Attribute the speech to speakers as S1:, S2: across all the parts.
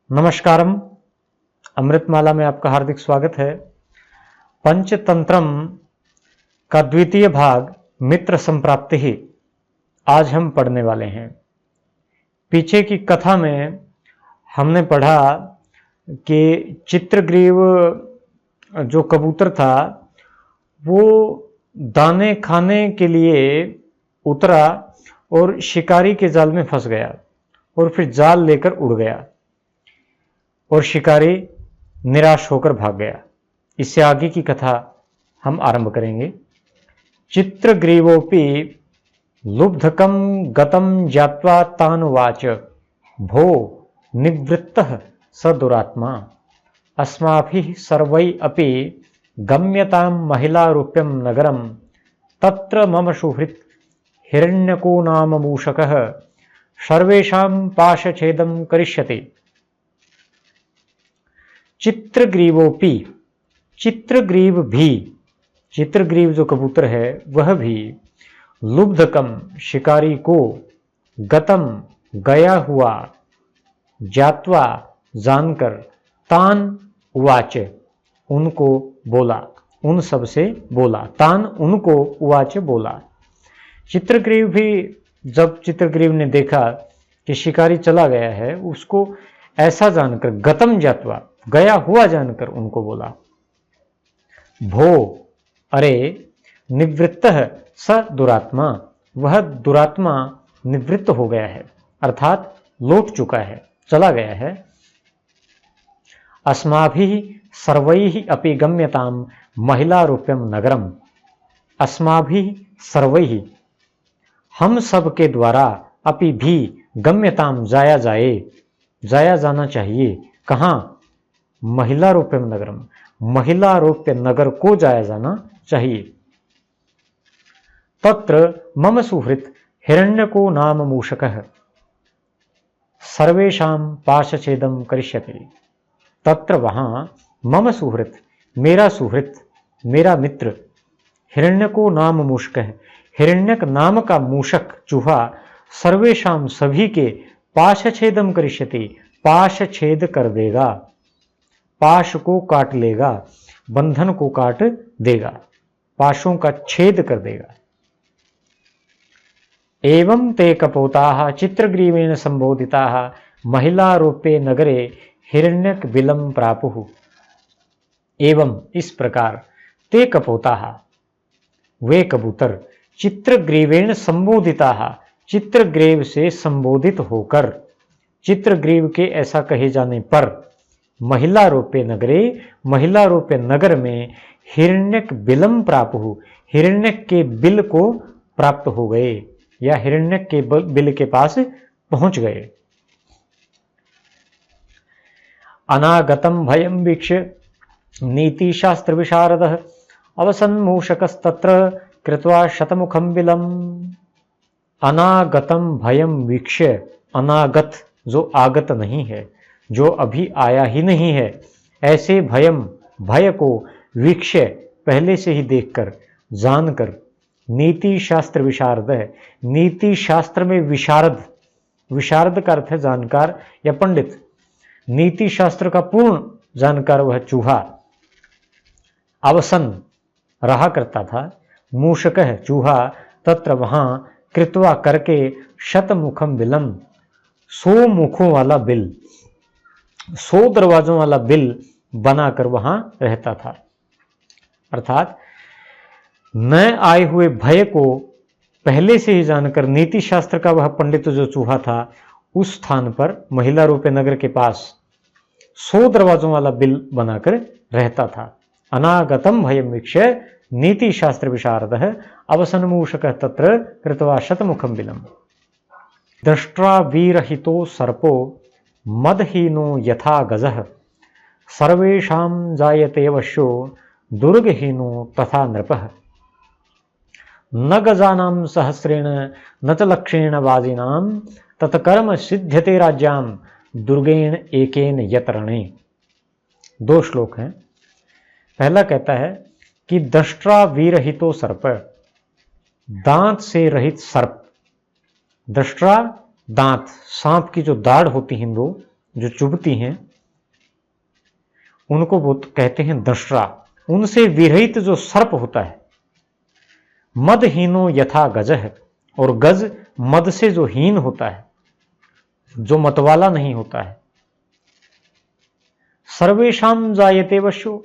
S1: नमस्कारम। अमृतमाला में आपका हार्दिक स्वागत है। पंचतंत्रम का द्वितीय भाग मित्र संप्राप्ति ही आज हम पढ़ने वाले हैं। पीछे की कथा में हमने पढ़ा कि चित्रग्रीव जो कबूतर था वो दाने खाने के लिए उतरा और शिकारी के जाल में फंस गया और फिर जाल लेकर उड़ गया और शिकारी निराश होकर भाग गया। इससे आगे की कथा हम आरंभ करेंगे। चित्रग्रीवोपि लुब्धकम गतम ज्ञात्वा तानुवाच भो निवृत्तः स दुरात्मा अस्माभिः सर्वै अपि गम्यतां महिलारूप्यं नगरं तत्र मम सुहृत् हिरण्यको नाम मूषकः सर्वेषां पाशछेदं करिष्यति। चित्रग्रीवोपि, चित्रग्रीव भी, चित्रग्रीव जो कबूतर है वह भी, लुब्धकम शिकारी को, गतम गया हुआ, ज्ञात्वा जानकर, तान उवाच उनको बोला, उन सब से बोला, तान उनको उवाच बोला। चित्रग्रीव भी जब चित्रग्रीव ने देखा कि शिकारी चला गया है, उसको ऐसा जानकर, गतम ज्ञात्वा गया हुआ जानकर उनको बोला, भो अरे, निवृत्तः स दुरात्मा वह दुरात्मा निवृत्त हो गया है, अर्थात लौट चुका है, चला गया है। अस्माभिः सर्वैः अपि गम्यतां महिलारूप्यं नगरम, अस्माभिः सर्वैः हम सब के द्वारा, अपि भी गम्यताम जाया जाए, जाया जाना चाहिए, कहाँ? महिलारूप्यम नगरम, महिलारूप्य नगर को जाया जाना चाहिए। तत्र मम सुहृत् हिरण्यको नाम मूषकः सर्वेषां पाशछेदं करिष्यति। तत्र वहां मम सुहृत् मेरा सुहृत्, मेरा मित्र, हिरण्यको नाम मूषकः हिरण्यक नाम का मूषक चूहा, सर्वेषां सभी के, पाशछेदं करिष्यति पाशछेद कर देगा, पाश को काट लेगा, बंधन को काट देगा, पाशों का छेद कर देगा। एवं ते कपोताः चित्रग्रीवेण संबोधिताः महिलारूपे नगरे हिरण्यक बिलम प्रापुः। एवं इस प्रकार ते कपोताः वे कबूतर, चित्रग्रीवेण संबोधिताः चित्रग्रीव से संबोधित होकर, चित्रग्रीव के ऐसा कहे जाने पर, महिलारूपे नगरे महिलारूपे नगर में हिरण्यक बिलम प्रापुः हिरण्यक के बिल को प्राप्त हो गए या हिरण्यक के बिल के पास पहुंच गए। अनागतम भयम वीक्ष्य नीतिशास्त्र विशारदः अवसन्मूषकस्तत्र कृत्वा शतमुखम बिलम। अनागतम भयम वीक्ष्य, अनागत जो आगत नहीं है, जो अभी आया ही नहीं है, ऐसे भयम भय को, वीक्ष्य पहले से ही देखकर, जानकर, नीति शास्त्र विशारद है, नीति शास्त्र में विशारद, विशारद का अर्थ है जानकार या पंडित, नीति शास्त्र का पूर्ण जानकार वह चूहा अवसन रहा करता था, मूषक है चूहा, तत्र वहां कृत्वा करके, शतमुखम बिलम 100 मुखों वाला बिल, 100 दरवाजों वाला बिल बनाकर वहां रहता था। अर्थात न आए हुए भय को पहले से ही जानकर, नीति शास्त्र का वह पंडित जो चूहा था, उस स्थान पर महिला रूपे नगर के पास 100 दरवाजों वाला बिल बनाकर रहता था। अनागतम भयम वीक्ष्य नीति शास्त्र विशारदः अवसन्मूषकः तत्र कृत्वा शतमुखम बिलम। दृष्ट्वा वीरहितो सर्पो मदहीनो यथा गजः सर्वेषां जायते वश्यो दुर्गहीनो तथा नृपः। न गजानां सहस्रेण न च लक्षेण वाजिनां तत्कर्म सिद्ध्यते राज्यां दुर्गेण एकेन यतरणे। 2 श्लोक हैं। पहला कहता है कि दष्ट्रा वीरहितो सर्प, दांत से रहित सर्प। दष्ट्रा दांत, सांप की जो दाढ़ होती है दो, जो चुभती हैं, उनको वो कहते हैं दंष्ट्रा। उनसे विरहित जो सर्प होता है, मदहीनो यथा गजह, और गज मद से जो हीन होता है, जो मतवाला नहीं होता है। सर्वेशाम जायते वशो,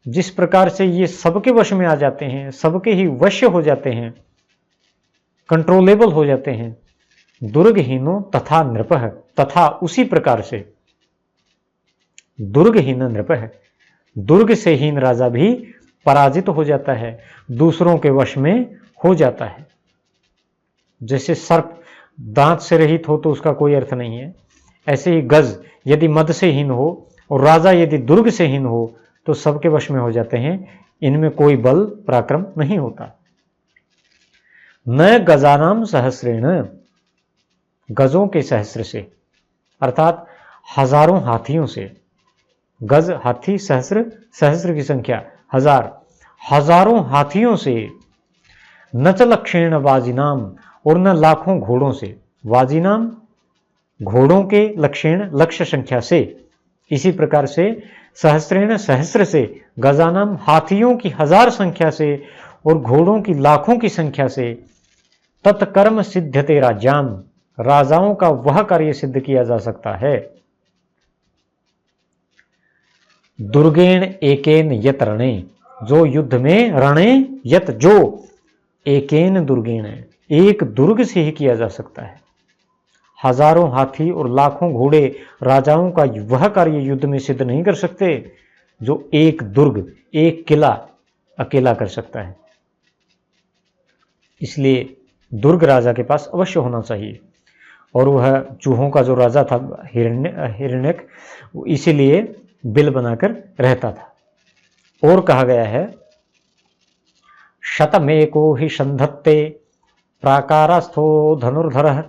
S1: जिस प्रकार से ये सबके वश में आ जाते हैं, सबके ही वश हो जाते हैं, कंट्रोलेबल हो जाते हैं। दुर्गहीनो तथा नृपः, तथा उसी प्रकार से दुर्गहीन नृपः, दुर्ग से हीन राजा भी पराजित हो जाता है, दूसरों के वश में हो जाता है। जैसे सर्प दांत से रहित हो तो उसका कोई अर्थ नहीं है, ऐसे ही गज यदि मद से हीन हो और राजा यदि दुर्ग से हीन हो तो सबके वश में हो जाते हैं, इनमें कोई बल पराक्रम नहीं होता। न गजानाम सहस्रेण, गजों के सहस्र से, अर्थात हजारों हाथियों से। गज हाथी, सहस्र सहस्र की संख्या हजार, हजारों हाथियों से। न च लक्षेण वाजिनाम, और न लाखों घोड़ों से। वाजिनाम घोड़ों के, लक्षेण लक्ष्य संख्या से। इसी प्रकार से सहस्रेण सहस्र से, गजानाम हाथियों की हजार संख्या से और घोड़ों की लाखों की संख्या से। तत्कर्म सिद्ध्यते राज्याम, राजाओं का वह कार्य सिद्ध किया जा सकता है। दुर्गेण एकेन यत रणे, जो युद्ध में रणे यत, जो एकेन दुर्गेण, एक दुर्ग से ही किया जा सकता है। हजारों हाथी और लाखों घोड़े राजाओं का वह कार्य युद्ध में सिद्ध नहीं कर सकते जो एक दुर्ग, एक किला अकेला कर सकता है। इसलिए दुर्ग राजा के पास अवश्य होना चाहिए। और वह चूहों का जो राजा था हिरण्यक, इसीलिए बिल बनाकर रहता था। और कहा गया है, शतमेको हि संधत्ते प्राकारास्थो धनुर्धरः,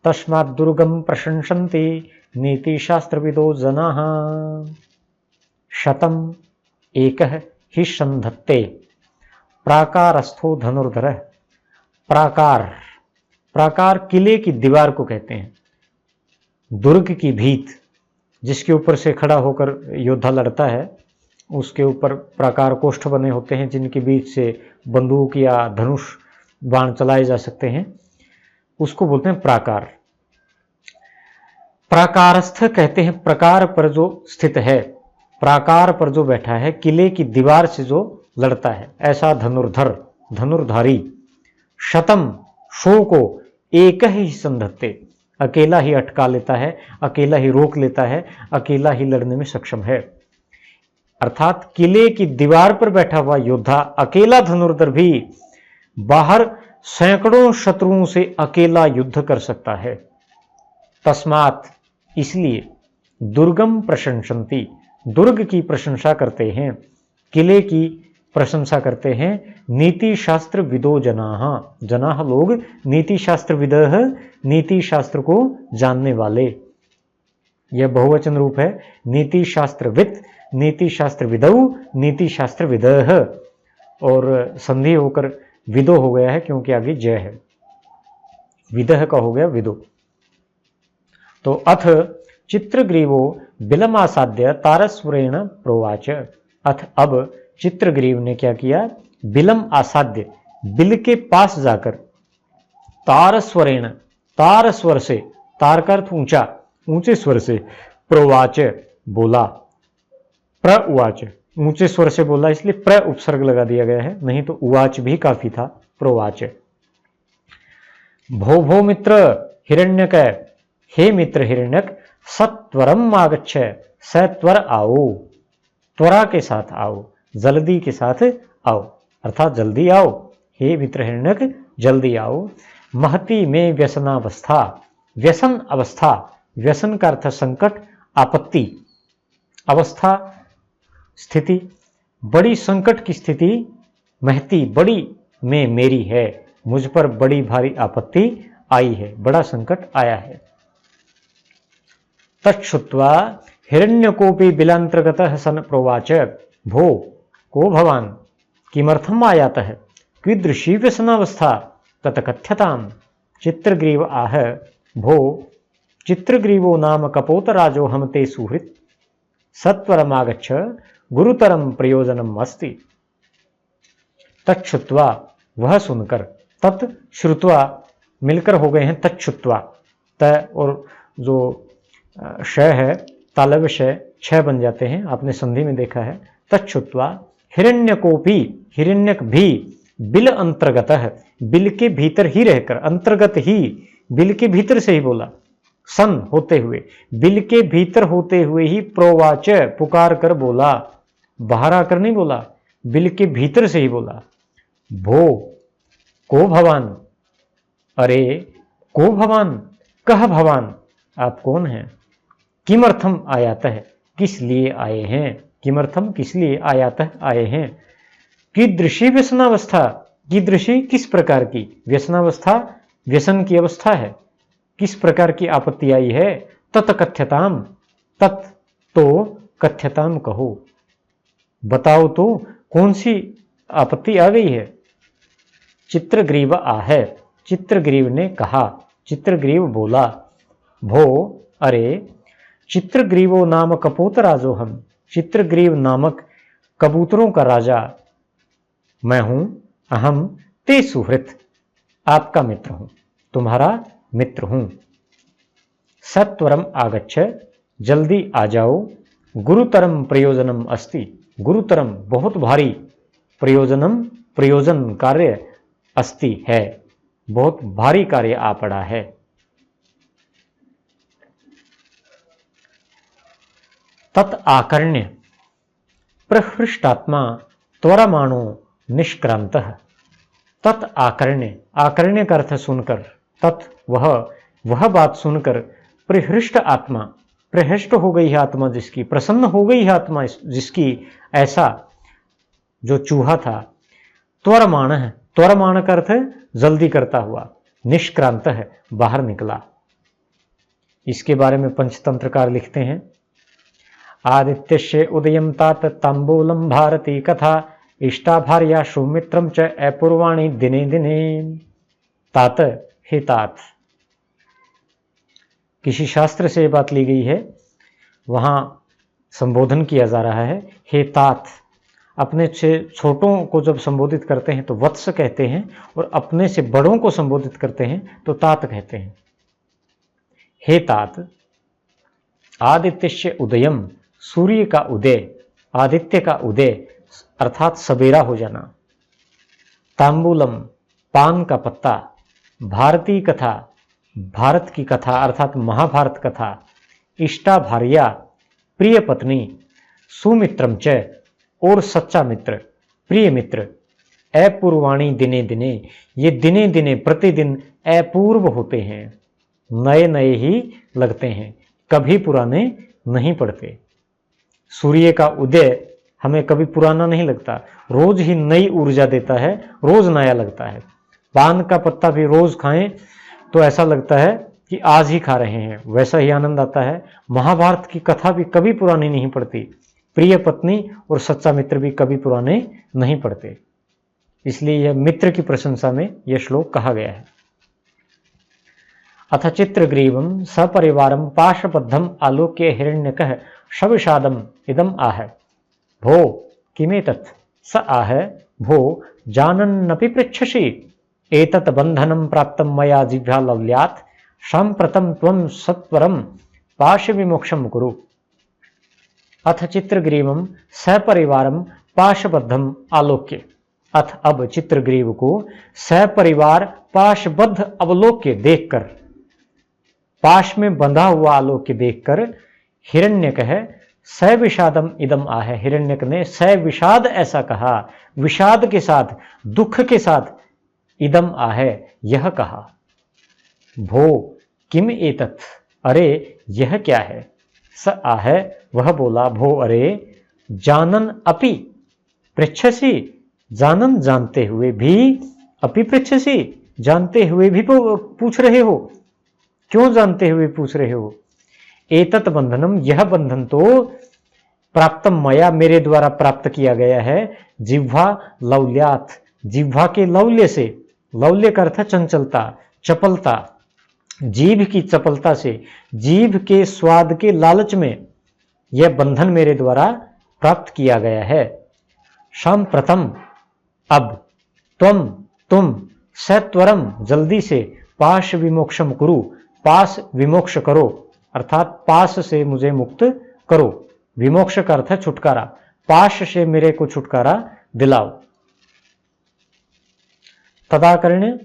S1: तस्मात् दुर्गम प्रशंसन्ति नीतिशास्त्रविदो जनाः। शतम एकः हि संधत्ते प्राकारस्थो धनुर्धरः। प्राकार, प्राकार किले की दीवार को कहते हैं, दुर्ग की भीत, जिसके ऊपर से खड़ा होकर योद्धा लड़ता है, उसके ऊपर प्राकार कोष्ठ बने होते हैं जिनके बीच से बंदूक या धनुष बाण चलाए जा सकते हैं, उसको बोलते हैं प्राकार। प्राकारस्थ कहते हैं प्रकार पर जो स्थित है, प्राकार पर जो बैठा है, किले की दीवार से जो लड़ता है, ऐसा धनुर्धर, धनुर्धारी। शतम, 100 को, एक ही संधत्ते, अकेला ही अटका लेता है, अकेला ही रोक लेता है, अकेला ही लड़ने में सक्षम है। अर्थात किले की दीवार पर बैठा हुआ योद्धा, अकेला धनुर्धर भी बाहर सैकड़ों शत्रुओं से अकेला युद्ध कर सकता है। तस्मात्, इसलिए, दुर्गम प्रशंसन्ति, दुर्ग की प्रशंसा करते हैं, किले की प्रशंसा करते हैं। नीति शास्त्र विदो जनाः, जनाः लोग, नीति शास्त्र विदः, नीति शास्त्र को जानने वाले। यह बहुवचन रूप है, नीति शास्त्र विद, नीति शास्त्र विदौ, नीति शास्त्र विदः, और संधि होकर विदो हो गया है क्योंकि आगे जय है, विदः का हो गया विदो। तो अथ चित्रग्रीवो बिलमासाद्य तारस्वरेण प्रोवाच। अथ अब चित्रग्रीव ने क्या किया, बिलम आसाद्य, बिल के पास जाकर, तारस्वरेण, तार स्वर से, तार का अर्थ ऊंचा, ऊंचे स्वर से, प्रोवाच, बोला। प्रउवाच, ऊंचे स्वर से बोला, इसलिए प्र उपसर्ग लगा दिया गया है, नहीं तो उवाच भी काफी था, प्रोवाच। भो भो मित्र हिरण्यक, हे मित्र हिरण्यक, सत्वरम आगच्छ, सत्वर आओ, त्वरा के साथ आओ, जल्दी के साथ आओ, अर्थात जल्दी आओ, हे मित्र हिरण्यक जल्दी आओ। महती में व्यसनावस्था, व्यसन अवस्था, व्यसन का अर्थ संकट, आपत्ति, अवस्था स्थिति, बड़ी संकट की स्थिति, महती बड़ी में मेरी है, मुझ पर बड़ी भारी आपत्ति आई है, बड़ा संकट आया है। तच्छ्रुत्वा हिरण्यकोपि बिलांतर्गतः सन प्रोवाच। भो, को भवान, किमर्थम आयातः, कीदृशी व्यसनावस्था तत् कथ्यताम्। चित्रग्रीव आह, भो, चित्रग्रीवो नाम कपोतराजो हम ते सुहृत सत्वरमागच्छ गुरुतरम प्रयोजनम अस्ति। तच्छ्रुत्वा, वह सुनकर, तत् श्रुत्वा मिलकर हो गए हैं तच्छ्रुत्वा, त और जो श है तालव्य श छह बन जाते हैं, आपने संधि में देखा है। तच्छ्रुत्वा हिरण्यकोपी, हिरण्यक भी, बिल अंतर्गत है, बिल के भीतर ही रहकर, अंतर्गत ही बिल के भीतर से ही बोला, सन होते हुए, बिल के भीतर होते हुए ही प्रोवाच पुकार कर बोला, बाहर आकर नहीं बोला, बिल के भीतर से ही बोला। भो को भवान, अरे को भवान, कह भवान, आप कौन हैं? किमर्थम आयातः, किस लिए आए हैं? किमर्थम, किस लिए, आयातः आए हैं। कीदृशी व्यसनावस्था, कीदृशी किस प्रकार की, व्यसनावस्था व्यसन की अवस्था है, किस प्रकार की आपत्ति आई है। तत्कथ्यताम, तत् तो कथ्यताम कहो, बताओ तो कौन सी आपत्ति आ गई है। चित्रग्रीव आहे, चित्रग्रीव ने कहा, चित्रग्रीव बोला। भो, अरे चित्रग्रीवो नाम कपोतराजो हम, चित्रग्रीव नामक कबूतरों का राजा मैं हूं। अहम ते सुहृत, आपका मित्र हूं, तुम्हारा मित्र हूं। सत्वरम आगच्छ, जल्दी आ जाओ। गुरुतरम प्रयोजनम अस्ति, गुरुतरम बहुत भारी, प्रयोजनम प्रयोजन कार्य, अस्ति है बहुत भारी कार्य आ पड़ा है। तत् आकर्ण्य प्रहृष्टात्मा त्वरमाणो निष्क्रांतः। तत् आकर्ण्य, आकर्ण्य का अर्थ सुनकर, तत् वह बात सुनकर, प्रहृष्ट आत्मा, प्रहृष्ट हो गई है आत्मा जिसकी, प्रसन्न हो गई है आत्मा जिसकी, ऐसा जो चूहा था। त्वरमाण है, त्वरमाण का अर्थ जल्दी करता हुआ, निष्क्रांत है बाहर निकला। इसके बारे में पंचतंत्रकार लिखते हैं, आदित्यस्य उदयं तात तांबूलम भारती कथा, इष्टा भार्या सुमित्रम च अपूर्वाणी दिने दिने। तात, हे तात, किसी शास्त्र से बात ली गई है, वहां संबोधन किया जा रहा है। हे तात, अपने से छोटों को जब संबोधित करते हैं तो वत्स कहते हैं, और अपने से बड़ों को संबोधित करते हैं तो तात कहते हैं। हे तात, आदित्यस्य उदयम, सूर्य का उदय, आदित्य का उदय अर्थात सवेरा हो जाना। तांबूलम, पान का पत्ता। भारती कथा, भारत की कथा अर्थात महाभारत कथा। इष्टा भार्या, प्रिय पत्नी। सुमित्रम च, और सच्चा मित्र, प्रिय मित्र। अपूर्वाणी दिने दिने, ये दिने दिने प्रतिदिन अपूर्व होते हैं, नए नए ही लगते हैं, कभी पुराने नहीं पड़ते। सूर्य का उदय हमें कभी पुराना नहीं लगता, रोज ही नई ऊर्जा देता है, रोज नया लगता है। पान का पत्ता भी रोज खाएं तो ऐसा लगता है कि आज ही खा रहे हैं, वैसा ही आनंद आता है। महाभारत की कथा भी कभी पुरानी नहीं पड़ती, प्रिय पत्नी और सच्चा मित्र भी कभी पुराने नहीं पड़ते। इसलिए यह मित्र की प्रशंसा में यह श्लोक कहा गया है। अथ चित्रग्रीवम सपरिवारम पाशबद्धम आलोक्य हिरण्यकः शविषादम इदम आह। भो किमेतत्, स आह, भो जानन्नपि पृच्छसि, एतत् बन्धनं प्राप्तं मया जिह्वा लवल्यात्, साम्प्रतं त्वं सत्वरं पाशविमोक्षं कुरु। अथ चित्रग्रीवम सपरिवारम पाशबद्धम आलोक्य, अथ अब चित्रग्रीव को सपरिवार पाशबद्ध अवलोक्य देखकर, पाश में बंधा हुआ आलोक्य देखकर, हिरण्यक है सविषादम इदम आह, हिरण्यक ने सविषाद ऐसा कहा, विषाद के साथ, दुख के साथ, इदम आह यह कहा। भो किम एतत्, अरे यह क्या है। स आह, वह बोला, भो अरे, जानन अपि पृच्छसि, जानन जानते हुए भी, अपि पृच्छसि जानते हुए भी पूछ रहे हो। क्यों जानते हुए पूछ रहे हो। एतत् बंधनम, यह बंधन तो प्राप्तम मया, मेरे द्वारा प्राप्त किया गया है। जिह्वा लौल्यात, जिह्वा के लौल्य से, लौल्य का अर्थ चंचलता, चपलता, जीभ की चपलता से, जीभ के स्वाद के लालच में यह बंधन मेरे द्वारा प्राप्त किया गया है। संप्रथम, अब, तुम सत्वरम, जल्दी से, पाश विमोक्षम कुरु, पास विमोक्ष करो, अर्थात पास से मुझे मुक्त करो। विमोक्ष का अर्थ है छुटकारा, पाश से मेरे को छुटकारा दिलाओ। तदाकर्ण्य,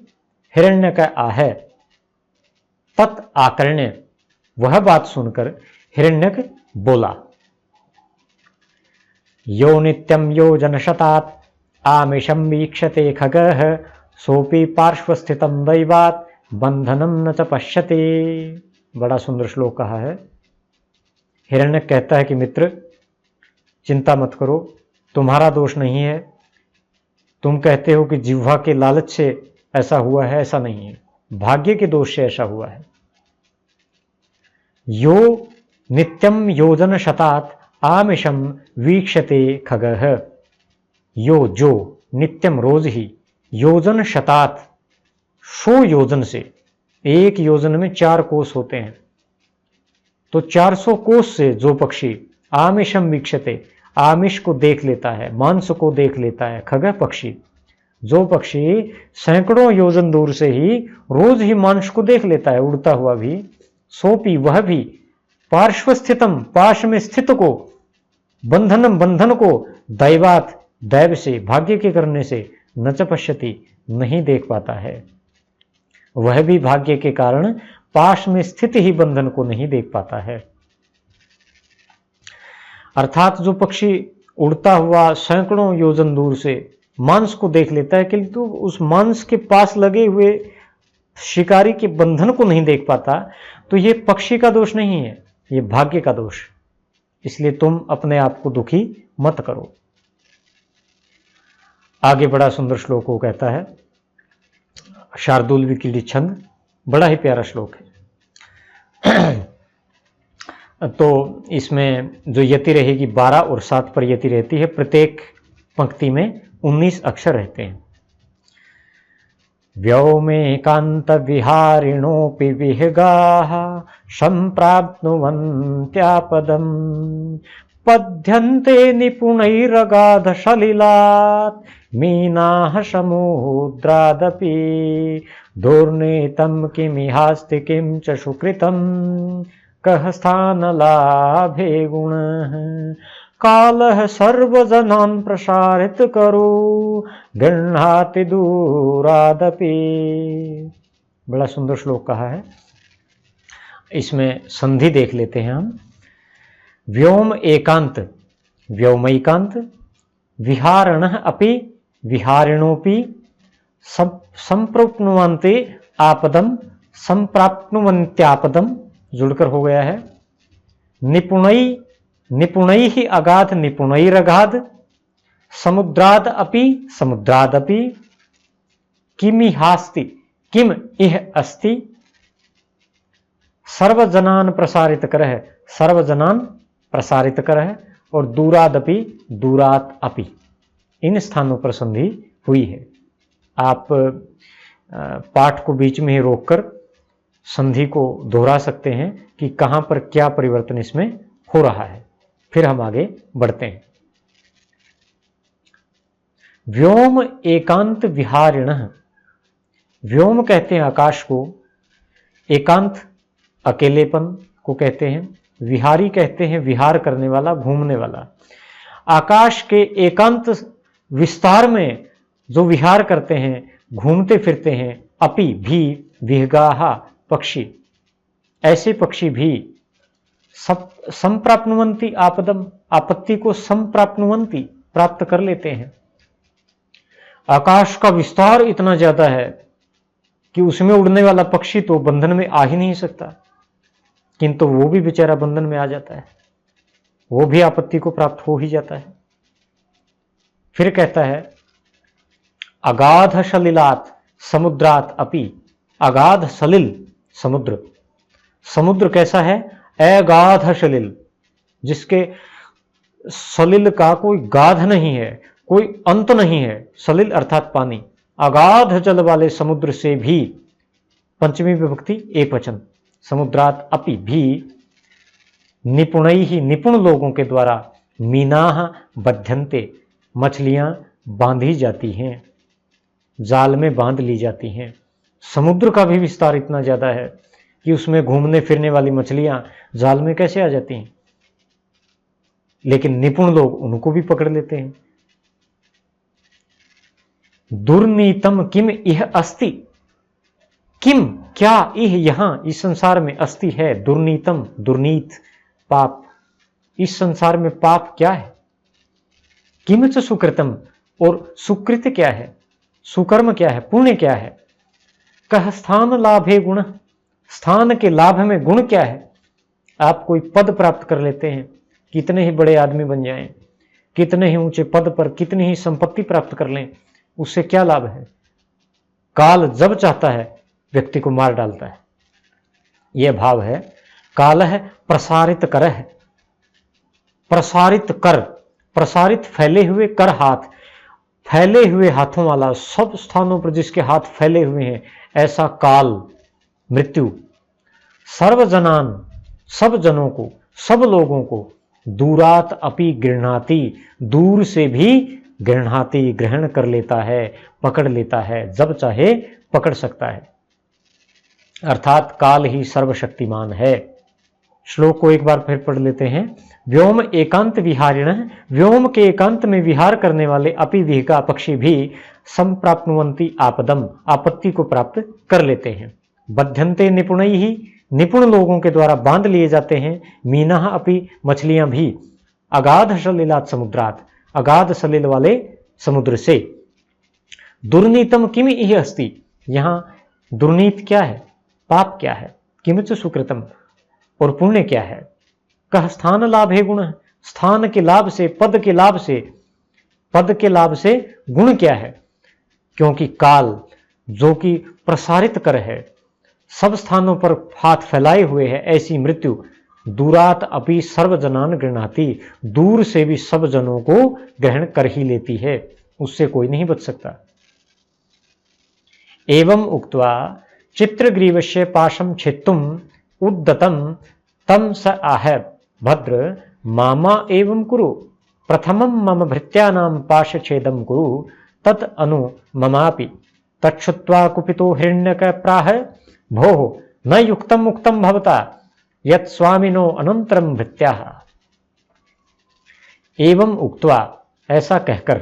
S1: हिरण्य का आ है, तत् आकर्ण्य, वह बात सुनकर हिरण्यक बोला। यो नित्यं योजनशतात् आमिषं वीक्षते खगः सोपि पार्श्वस्थितं दैवात् बंधनम न च पश्यते। बड़ा सुंदर श्लोक कहा है। हिरण्यक कहता है कि मित्र, चिंता मत करो, तुम्हारा दोष नहीं है। तुम कहते हो कि जिह्वा के लालच से ऐसा हुआ है, ऐसा नहीं है, भाग्य के दोष से ऐसा हुआ है। यो नित्यम योजन शतात् आमिषम वीक्षते खगः, यो जो, नित्यम रोज ही, योजन शतात् 100 योजन से, एक योजन में 4 कोस होते हैं, तो 400 कोस से जो पक्षी आमिषम वीक्षते, आमिष को देख लेता है, मांस को देख लेता है, खगः पक्षी, जो पक्षी सैकड़ों योजन दूर से ही रोज ही मांस को देख लेता है उड़ता हुआ भी, सोपी, वह भी, पार्श्व स्थितम, पाश में स्थित को, बंधनम, बंधन को, दैवात, दैव से, भाग्य के करने से, न च पश्यति, नहीं देख पाता है। वह भी भाग्य के कारण पाश में स्थित ही बंधन को नहीं देख पाता है। अर्थात जो पक्षी उड़ता हुआ सैकड़ों योजन दूर से मांस को देख लेता है, किंतु उस मांस के पास लगे हुए शिकारी के बंधन को नहीं देख पाता, तो यह पक्षी का दोष नहीं है, यह भाग्य का दोष। इसलिए तुम अपने आप को दुखी मत करो। आगे बड़ा सुंदर श्लोक को कहता है, शार्दूल विकीर्ण छंद, बड़ा ही प्यारा श्लोक है। तो इसमें जो यति रहेगी 12 और 7 पर यति रहती है, प्रत्येक पंक्ति में 19 अक्षर रहते हैं। व्योमेकांत विहारिणोपि विहगाः संप्राप्नुवन्त्यापदं पद्यन्ते निपुणैरगाध सलिलात् मीनाः समुद्रादपि दुर्नीतं किमिहास्ति किं च सुकृतं कः स्थानलाभे गुणः कालः सर्वजनान् प्रसारित करो गृह्णाति दूरादपि। बड़ा सुंदर श्लोक कहा है। इसमें संधि देख लेते हैं हम। व्योम एकांत, व्योमैकांत, विहारणः अपि, विहारिणोपि, संप्राप्नुवन्ते आपदम, संप्राप्नुवन्त्यापदम, जुड़कर हो गया है। निपुणै, निपुणैः अगाध, निपुणैरगाध, समुद्राद अपि, समुद्रादपि, किमिहास्ति, किम इह अस्ति, सर्वजनान प्रसारित करह, सर्वजनान प्रसारित करह, और दूरादपि, दूरात अपि, इन स्थानों पर संधि हुई है। आप पाठ को बीच में ही रोककर संधि को दोहरा सकते हैं कि कहां पर क्या परिवर्तन इसमें हो रहा है। फिर हम आगे बढ़ते हैं। व्योम एकांत विहारिणः, व्योम कहते हैं आकाश को, एकांत अकेलेपन को कहते हैं, विहारी कहते हैं विहार करने वाला, घूमने वाला। आकाश के एकांत विस्तार में जो विहार करते हैं, घूमते फिरते हैं, अपि भी, विहगाहा पक्षी, ऐसे पक्षी भी, संप्राप्नुवन्ति आपदम, आपत्ति को संप्राप्नुवन्ति, प्राप्त कर लेते हैं। आकाश का विस्तार इतना ज्यादा है कि उसमें उड़ने वाला पक्षी तो बंधन में आ ही नहीं सकता, किंतु वो भी बेचारा बंधन में आ जाता है, वो भी आपत्ति को प्राप्त हो ही जाता है। फिर कहता है अगाध सलिलात समुद्रात अपि, अगाध सलिल समुद्र, समुद्र कैसा है? अगाध सलिल, जिसके सलिल का कोई गाध नहीं है, कोई अंत नहीं है। सलिल अर्थात पानी। अगाध जल वाले समुद्र से भी पंचमी विभक्ति एकवचन। समुद्रात अपि भी निपुणैः निपुण लोगों के द्वारा मीनाः बध्यन्ते मछलियां बांधी जाती हैं, जाल में बांध ली जाती हैं। समुद्र का भी विस्तार इतना ज्यादा है कि उसमें घूमने फिरने वाली मछलियां जाल में कैसे आ जाती हैं, लेकिन निपुण लोग उनको भी पकड़ लेते हैं। दुर्नीतम किम इह अस्ति, किम क्या इह यहां इस संसार में अस्ति है, दुर्नीतम दुर्नीत पाप, इस संसार में पाप क्या है। किम च सुकृतम, और सुकृत क्या है, सुकर्म क्या है, पुण्य क्या है। कह स्थान लाभे गुण, स्थान के लाभ में गुण क्या है। आप कोई पद प्राप्त कर लेते हैं, कितने ही बड़े आदमी बन जाएं, कितने ही ऊंचे पद पर कितनी ही संपत्ति प्राप्त कर लें, उससे क्या लाभ है। काल जब चाहता है व्यक्ति को मार डालता है। यह भाव है। काल है प्रसारित कर है, प्रसारित कर, प्रसारित फैले हुए कर हाथ, फैले हुए हाथों वाला, सब स्थानों पर जिसके हाथ फैले हुए हैं, ऐसा काल मृत्यु सर्वजनान, सब जनों को, सब लोगों को, दूरात अपि गृह्णाति, दूर से भी गृह्णाति ग्रहण कर लेता है, पकड़ लेता है, जब चाहे पकड़ सकता है। अर्थात काल ही सर्वशक्तिमान है। श्लोक को एक बार फिर पढ़ लेते हैं। व्योम एकांत विहारिण, व्योम के एकांत में विहार करने वाले अपि विहका पक्षी भी संप्राप्नुवन्ति आपदम, आपत्ति को प्राप्त कर लेते हैं। बध्यन्ते निपुणैः, निपुण लोगों के द्वारा बांध लिए जाते हैं। मीनाः अपि, मछलियां भी। अगाध सलिलात समुद्रात, अगाध सलिल वाले समुद्र से। दुर्नीतम किम इह अस्ति, यहां दुर्नीत क्या है, पाप क्या है। किमच सुकृतम, और पुण्य क्या है। कह स्थान लाभ है गुण, स्थान के लाभ से, पद के लाभ से, पद के लाभ से गुण क्या है। क्योंकि काल जो कि प्रसारित कर है, सब स्थानों पर हाथ फैलाए हुए है, ऐसी मृत्यु दूरात अपि सर्वजनान गृह्णाति, दूर से भी सब जनों को ग्रहण कर ही लेती है, उससे कोई नहीं बच सकता। एवं उक्त्वा चित्रग्रीवस्य पाशं छेत्तुम उद्दतम तम स आह भद्र मामा एवं कुरु, प्रथमं मम भृत्यानां पाशछेदं कुरु तत् अनु ममापि। तच्छ्रुत्वा कुपितो हिरण्यकः प्राह भोः न युक्तं मुक्तं भवता यत् स्वामिनो अनंतरम भृत्याः। एवं उक्त्वा, ऐसा कहकर,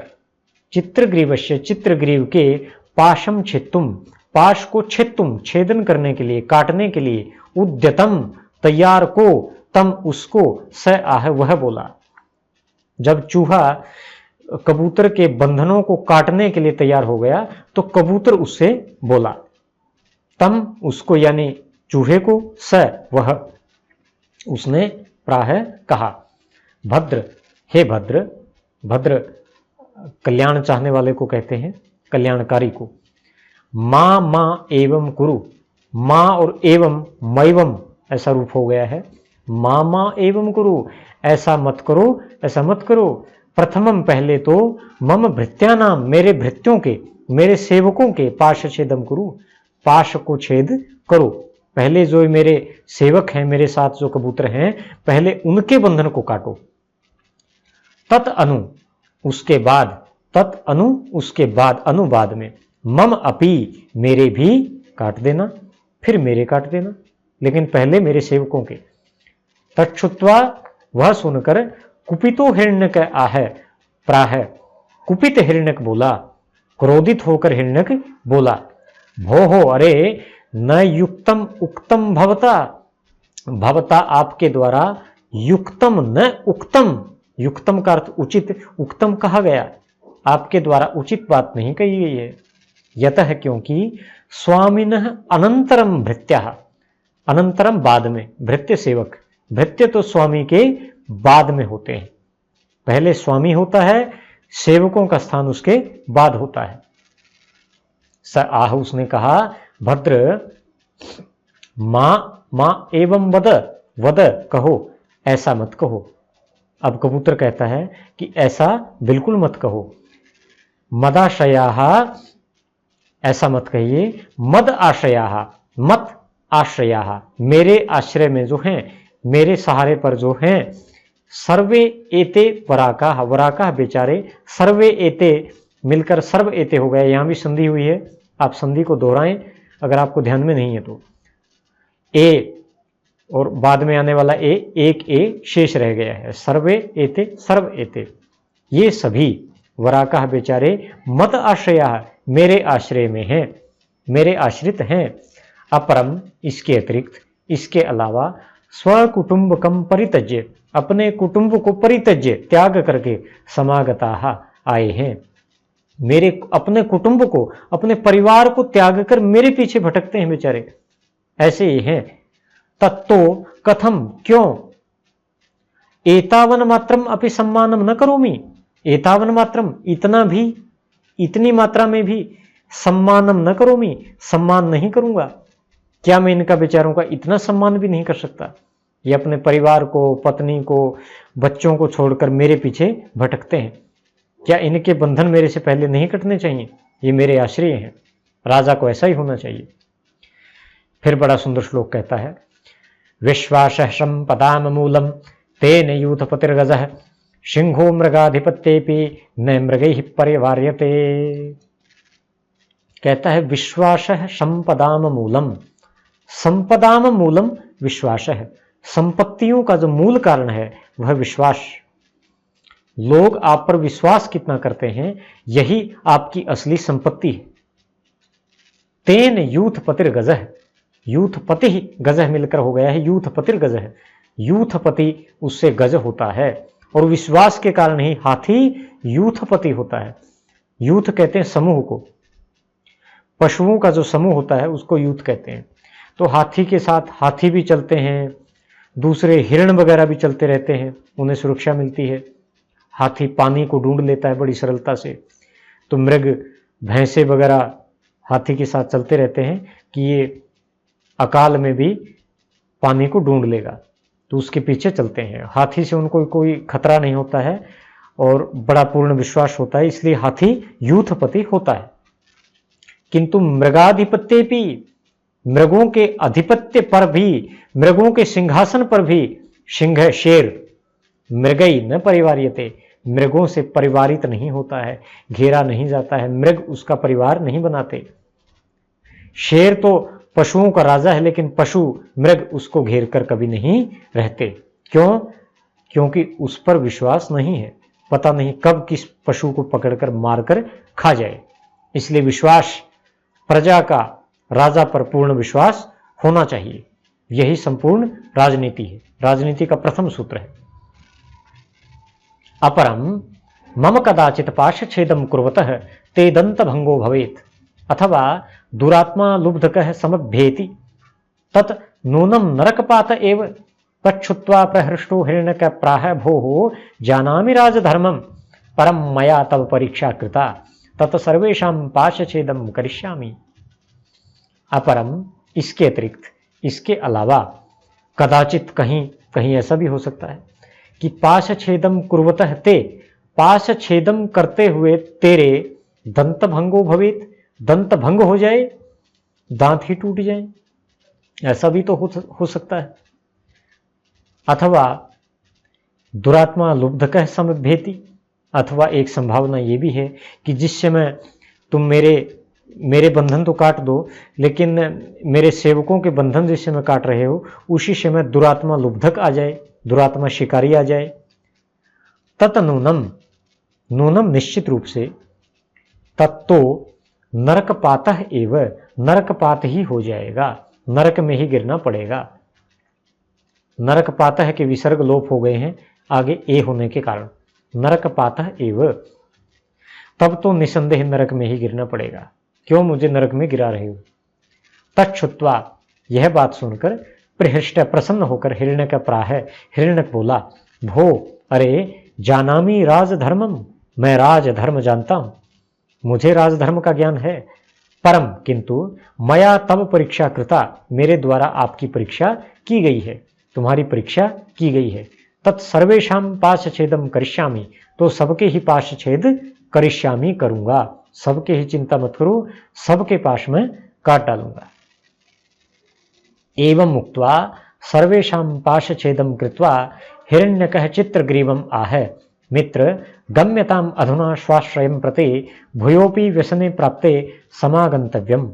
S1: चित्रग्रीवस्य, चित्रग्रीव के पाशम छेत्तुम, पाश को छेत्तुम, छेदन करने के लिए, काटने के लिए, उद्यतम, तैयार को, तम उसको, स आह वह बोला। जब चूहा कबूतर के बंधनों को काटने के लिए तैयार हो गया तो कबूतर उससे बोला। तम उसको यानी चूहे को, स वह उसने प्राह कहा। भद्र, हे भद्र, भद्र कल्याण चाहने वाले को कहते हैं, कल्याणकारी को। मां मां एवं कुरु, मां और एवं मैवम ऐसा रूप हो गया है। मां मां एवं कुरु, ऐसा मत करो, ऐसा मत करो। प्रथमम, पहले तो, मम भृत्यानाम, मेरे भृत्यों के, मेरे सेवकों के, पाश छेदम कुरु, पाश को छेद करो। पहले जो मेरे सेवक हैं, मेरे साथ जो कबूतर हैं, पहले उनके बंधन को काटो। तत् अनु, उसके बाद, तत् अनु उसके बाद, अनुवाद में, मम अपि मेरे भी काट देना, फिर मेरे काट देना, लेकिन पहले मेरे सेवकों के। तच्छ्रुत्वा, वह सुनकर, कुपितो हिरण्यक आह प्राह, कुपित हिरण्यक बोला, क्रोधित होकर हिरण्यक बोला। भोहो, अरे न युक्तम उक्तम भवता, भवता आपके द्वारा, युक्तम न उक्तम, युक्तम का अर्थ उचित, उक्तम कहा गया, आपके द्वारा उचित बात नहीं कही गई है। यतः, क्योंकि स्वामिनः अनंतरम भृत्याः, अनंतरम बाद में, भृत्य सेवक, भृत्य तो स्वामी के बाद में होते हैं, पहले स्वामी होता है, सेवकों का स्थान उसके बाद होता है। स आह, उसने कहा, भद्र मां मां एवं वद, वद कहो, ऐसा मत कहो। अब कबूतर कहता है कि ऐसा बिल्कुल मत कहो। मदाशयाः, ऐसा मत कहिए। मद आशयाः, मत आश्रया, मेरे आश्रय में जो हैं, मेरे सहारे पर जो हैं, सर्वे एते वराकाः, वराकाः बेचारे, सर्वे एते मिलकर सर्व एते हो गया। यहां भी संधि हुई है, आप संधि को दोहराएं अगर आपको ध्यान में नहीं है तो। ए और बाद में आने वाला ए, एक ए शेष रह गया है। सर्वे एते, सर्व एते, ये सभी वराकाः बेचारे मत आश्रयाः, मेरे आश्रय में हैं, मेरे आश्रित हैं। अपरम, इसके अतिरिक्त, इसके अलावा, स्वकुटुंबकम परित्यज्य, अपने कुटुंब को परित्यज्य, त्याग करके, समागताः, आए हैं। मेरे अपने कुटुंब को, अपने परिवार को त्याग कर मेरे पीछे भटकते हैं बेचारे, ऐसे ही हैं। तत्तो कथम, क्यों, एतावन मात्रम अपि सम्मानम न करोमि, एतावन मात्रम, इतना भी, इतनी मात्रा में भी, सम्मानम न करोमि, सम्मान नहीं करूंगा। क्या मैं इनका बेचारों का इतना सम्मान भी नहीं कर सकता? ये अपने परिवार को, पत्नी को, बच्चों को छोड़कर मेरे पीछे भटकते हैं। क्या इनके बंधन मेरे से पहले नहीं कटने चाहिए? ये मेरे आश्रय हैं। राजा को ऐसा ही होना चाहिए। फिर बड़ा सुंदर श्लोक कहता है, विश्वासः संपदाम मूलम तेन यूथपतिर्गजः सिंहो मृगाधिपत्येपि न मृगैः परिवार्यते। कहता है विश्वासः संपदाम मूलम, संपदाम मूलम विश्वासः, संपत्तियों का जो मूल कारण है वह विश्वास। लोग आप पर विश्वास कितना करते हैं, यही आपकी असली संपत्ति है। तेन यूथपतिर्गजः, यूथपति ही गजह मिलकर हो गया है यूथपतिर्गजः, यूथपति उससे गज होता है, और विश्वास के कारण ही हाथी यूथपति होता है। यूथ कहते हैं समूह को, पशुओं का जो समूह होता है उसको यूथ कहते हैं। तो हाथी के साथ हाथी भी चलते हैं, दूसरे हिरण वगैरह भी चलते रहते हैं, उन्हें सुरक्षा मिलती है। हाथी पानी को ढूंढ लेता है बड़ी सरलता से। तो मृग, भैंसे वगैरह हाथी के साथ चलते रहते हैं कि ये अकाल में भी पानी को ढूंढ लेगा, तो उसके पीछे चलते हैं। हाथी से उनको कोई खतरा नहीं होता है और बड़ा पूर्ण विश्वास होता है, इसलिए हाथी यूथपति होता है। किंतु मृगाधिपत्य भी, मृगों के अधिपत्य पर भी, मृगों के सिंहासन पर भी सिंह, शेर, मृगई न परिवार्यते, मृगों से परिवारित नहीं होता है, घेरा नहीं जाता है, मृग उसका परिवार नहीं बनाते। शेर तो पशुओं का राजा है, लेकिन पशु, मृग उसको घेर कर कभी नहीं रहते। क्यों? क्योंकि उस पर विश्वास नहीं है, पता नहीं कब किस पशु को पकड़कर मारकर खा जाए। इसलिए विश्वास, प्रजा का राजा पर पूर्ण विश्वास होना चाहिए। यही संपूर्ण राजनीति है, राजनीति का प्रथम सूत्र है। अपरम मम कदाचित पाशछेदम कुर्वतः ते दंतभंगो भवेत्, अथवा दुरात्मा लुब्धकः समभ्येति तत् नूनम नरकपात एव तच्छुत्वा प्रहृष्टो हिरण्यकः प्राह भोः जानामि राजधर्मं परम मया तव परीक्षा कृता तत् सर्वेषां पाशछेदम करिष्यामि। अपरम, इसके अतिरिक्त, इसके अलावा, कदाचित, कहीं कहीं ऐसा भी हो सकता है कि पाशछेदम कुर्वतः ते, पाशछेदम करते हुए तेरे, दंतभंगो भवेत्, दंत भंग हो जाए, दांत ही टूट जाए, ऐसा भी तो हो सकता है। अथवा दुरात्मा लुब्धकः समभ्येति, अथवा एक संभावना ये भी है कि जिस समय तुम मेरे बंधन तो काट दो, लेकिन मेरे सेवकों के बंधन जिस समय काट रहे हो, उसी समय दुरात्मा लुब्धक आ जाए, दुरात्मा शिकारी आ जाए। तत् नूनम, नूनम निश्चित रूप से, तत्तो नरकपातः एव, नरकपात ही हो जाएगा, नरक में ही गिरना पड़ेगा। नरकपातः के विसर्ग लोप हो गए हैं आगे ए होने के कारण, नरकपातः एव, तब तो निसंदेह नरक में ही गिरना पड़ेगा। क्यों मुझे नरक में गिरा रहे हो? तच्छुत्वा, यह बात सुनकर प्रहृष्ट, प्रसन्न होकर हिरण्यक प्राह, हिरण्यक बोला, भो, अरे जानामि राजधर्मम, मैं राजधर्म जानता हूं, मुझे राजधर्म का ज्ञान है। परम, किंतु मया तब परीक्षा कृता, मेरे द्वारा आपकी परीक्षा की गई है, तुम्हारी परीक्षा की गई है। तत्सर्वेषां पाशछेदम करिष्यामि, तो सबके ही पाशछेद करिष्यामि, करूंगा, सबके ही, चिंता मत करो, सबके पाश में काट डालूंगा। एवं उक्त्वा सर्वेषां पाशछेदं कृत्वा हिरण्यकः चित्रग्रीवम् आह। मित्र, गम्यताम् अधुना स्वाश्रयं प्रति भूयोऽपि व्यसने प्राप्ते समागन्तव्यम्।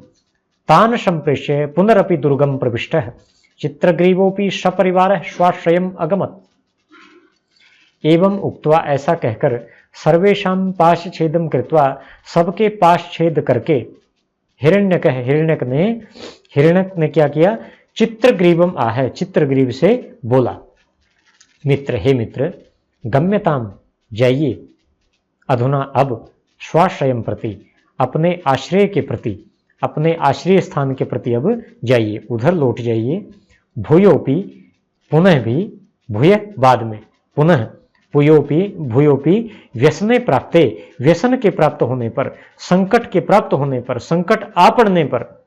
S1: तान् सम्प्रेष्य पुनरपि दुर्गं प्रविष्टः चित्रग्रीवोऽपि सपरिवारः स्वाश्रयम् अगमत्। एवं उक्त्वा, ऐसा कहकर सर्वेषां पाशछेदं कृत्वा, सबके पाशछेद करके हिरण्यक ने क्या किया? चित्रग्रीवम आह, चित्रग्रीव से बोला, मित्र, हे मित्र, गम्यताम, जाइए, अधुना अब, स्वाश्रयम प्रति, अपने आश्रय के प्रति, अपने आश्रय स्थान के प्रति अब जाइए, उधर लौट जाइए। भूयोपि, पुनः भी, भूय बाद में, पुनः भूयोपि व्यसने प्राप्ते, व्यसन के प्राप्त होने पर, संकट के प्राप्त होने पर, संकट आ पड़ने पर,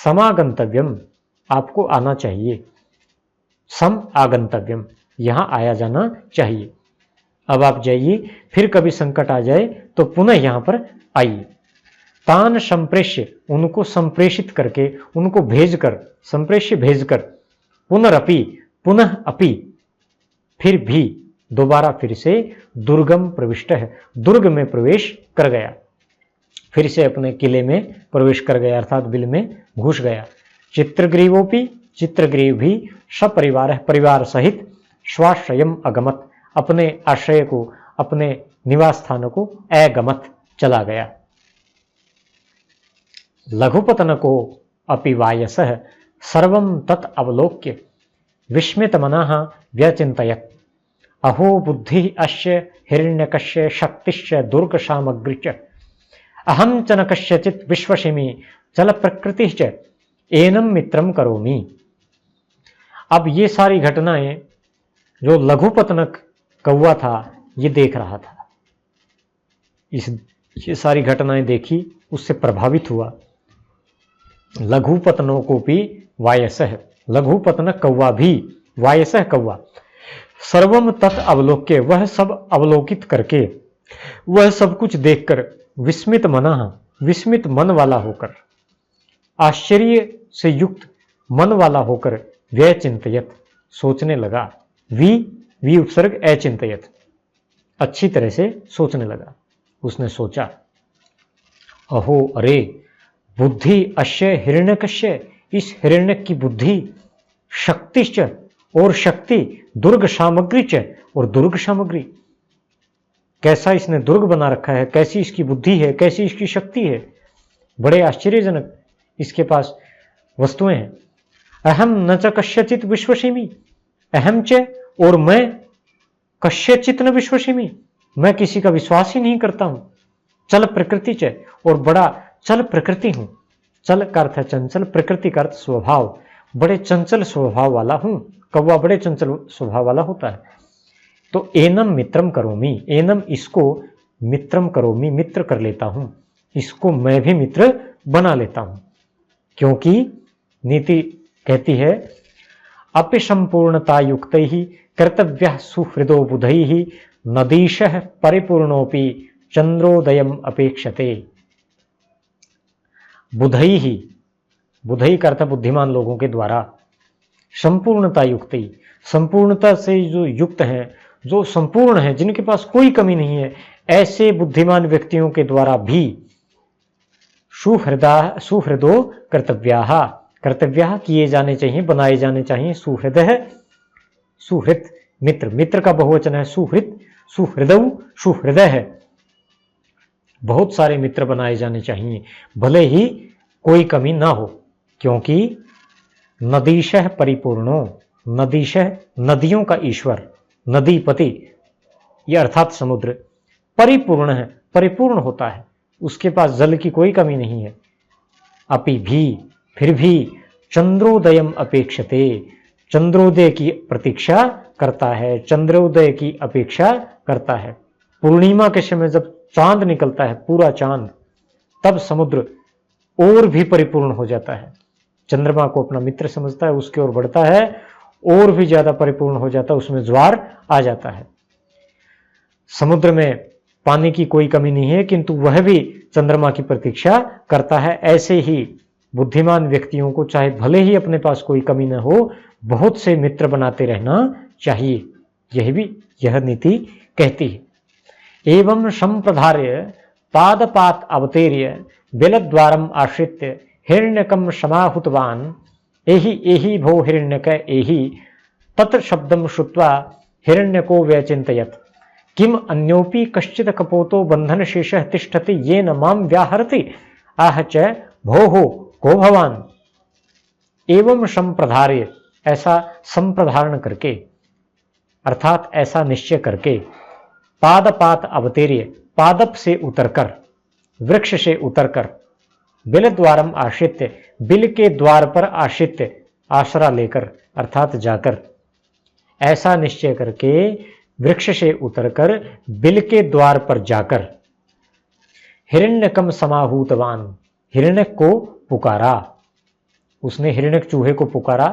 S1: समागंतव्यम, आपको आना चाहिए। सम आगंतव्यम, यहां आया जाना चाहिए। अब आप जाइए, फिर कभी संकट आ जाए तो पुनः यहां पर आइए। तान संप्रेष्य, उनको संप्रेषित करके, उनको भेजकर, संप्रेष्य भेजकर, पुनरपि, पुनः अपि, फिर भी, दोबारा फिर से, दुर्गम प्रविष्ट है, दुर्ग में प्रवेश कर गया, फिर से अपने किले में प्रवेश कर गया, अर्थात बिल में घुस गया। चित्रग्रीवोपि, चित्रग्रीव भी सपरिवार, परिवार सहित, स्वाश्रयम अगमत, अपने आश्रय को, अपने निवास स्थान को अगमत, चला गया। लघुपतन को अपि वायसः सर्वं तत् अवलोक्य विस्मित मनः व्यचिन्तयत्। अहो बुद्धि अस्य हिरण्यकस्य शक्तिश्च दुर्ग सामग्री च अहम च न कस्यचित् विश्वसिमि चल प्रकृति च एनम मित्रम करोमि। अब ये सारी घटनाएं जो लघुपतनक कौवा था ये देख रहा था, ये सारी घटनाएं देखी, उससे प्रभावित हुआ। लघुपतनों को भी वायसः, लघुपतनक कौवा भी, वायसः कौवा, सर्वम तत् अवलोक्य, वह सब अवलोकित करके, वह सब कुछ देखकर, विस्मित मनः, विस्मित मन वाला होकर, आश्चर्य से युक्त मन वाला होकर, व्यय चिंतयत, सोचने लगा। वी उपसर्ग अचिंतयत, अच्छी तरह से सोचने लगा। उसने सोचा, अहो, अरे, बुद्धि अश्य हिरण्यकस्य, इस हिरण्यक की बुद्धि, शक्तिश्च, और शक्ति, दुर्ग सामग्री च, और दुर्ग सामग्री, कैसा इसने दुर्ग बना रखा है, कैसी इसकी बुद्धि है, कैसी इसकी शक्ति है, बड़े आश्चर्यजनक इसके पास वस्तुएं हैं। अहम न च कस्यचित् विश्वसिमि, अहम च, और मैं, कस्यचित् न विश्वसिमि, मैं किसी का विश्वास ही नहीं करता हूं। चल प्रकृति च, और बड़ा चल प्रकृति हूं। चल का अर्थ है चंचल, प्रकृति का अर्थ स्वभाव, बड़े चंचल स्वभाव वाला हूं। कौवा बड़े चंचल स्वभाव वाला होता है। तो एनम मित्रम करोमि, एनम, इसको, मित्रम करोमि, मित्र कर लेता हूं, इसको मैं भी मित्र बना लेता हूं। क्योंकि नीति कहती है, अपि संपूर्णता युक्त ही कर्तव्य सुहृदो बुधै ही नदीश परिपूर्णोपि चंद्रोदयम अपेक्षते। बुधई ही, बुधई का अर्थ बुद्धिमान लोगों के द्वारा, संपूर्णता युक्त ही, संपूर्णता से जो युक्त हैं, जो संपूर्ण हैं, जिनके पास कोई कमी नहीं है, ऐसे बुद्धिमान व्यक्तियों के द्वारा भी सुहृदो कर्तव्याः, कर्तव्याः किए जाने चाहिए, बनाए जाने चाहिए। सुहृदः, सुहृद, मित्र, मित्र का बहुवचन है सुहृद, सुहृदौ, सुहृदय है, बहुत सारे मित्र बनाए जाने चाहिए, भले ही कोई कमी ना हो। क्योंकि नदीशः परिपूर्णो, नदीशः, नदियों का ईश्वर, नदीपति, यह अर्थात समुद्र, परिपूर्ण है, परिपूर्ण होता है, उसके पास जल की कोई कमी नहीं है। अपि भी, फिर भी, चंद्रोदयम अपेक्षते, चंद्रोदय की प्रतीक्षा करता है, चंद्रोदय की अपेक्षा करता है। पूर्णिमा के समय जब चांद निकलता है, पूरा चांद, तब समुद्र और भी परिपूर्ण हो जाता है। चंद्रमा को अपना मित्र समझता है, उसकी ओर बढ़ता है, और भी ज्यादा परिपूर्ण हो जाता है, उसमें ज्वार आ जाता है। समुद्र में पानी की कोई कमी नहीं है, किंतु वह भी चंद्रमा की प्रतीक्षा करता है। ऐसे ही बुद्धिमान व्यक्तियों को चाहे भले ही अपने पास कोई कमी न हो, बहुत से मित्र बनाते रहना चाहिए। यह नीति कहती है। एवं संप्रधार्य पादपात अवतीर्य बिलद्वारम आश्रित्य हिरण्यकम समाहुतवान एहि एहि भो हिरण्यक एहि तत् शब्दम श्रुत्वा हिरण्यको व्यचिन्तयत् किम अन्योपि कश्चित् कपोतो बंधन शेषः तिष्ठति येन माम व्याहरति आह च भोः को भवान। एवं संप्रधार्य, ऐसा संप्रधारण करके अर्थात ऐसा निश्चय करके, पादपात अवतीर्य, पादप से उतरकर, वृक्ष से उतरकर, बिल द्वारम आश्रित्य, बिल के द्वार पर आश्रित्य, आसरा लेकर अर्थात जाकर, ऐसा निश्चय करके वृक्ष से उतरकर बिल के द्वार पर जाकर हिरण्यकम समाहूतवान, हिरण्यक को पुकारा। उसने हिरण्यक चूहे को पुकारा।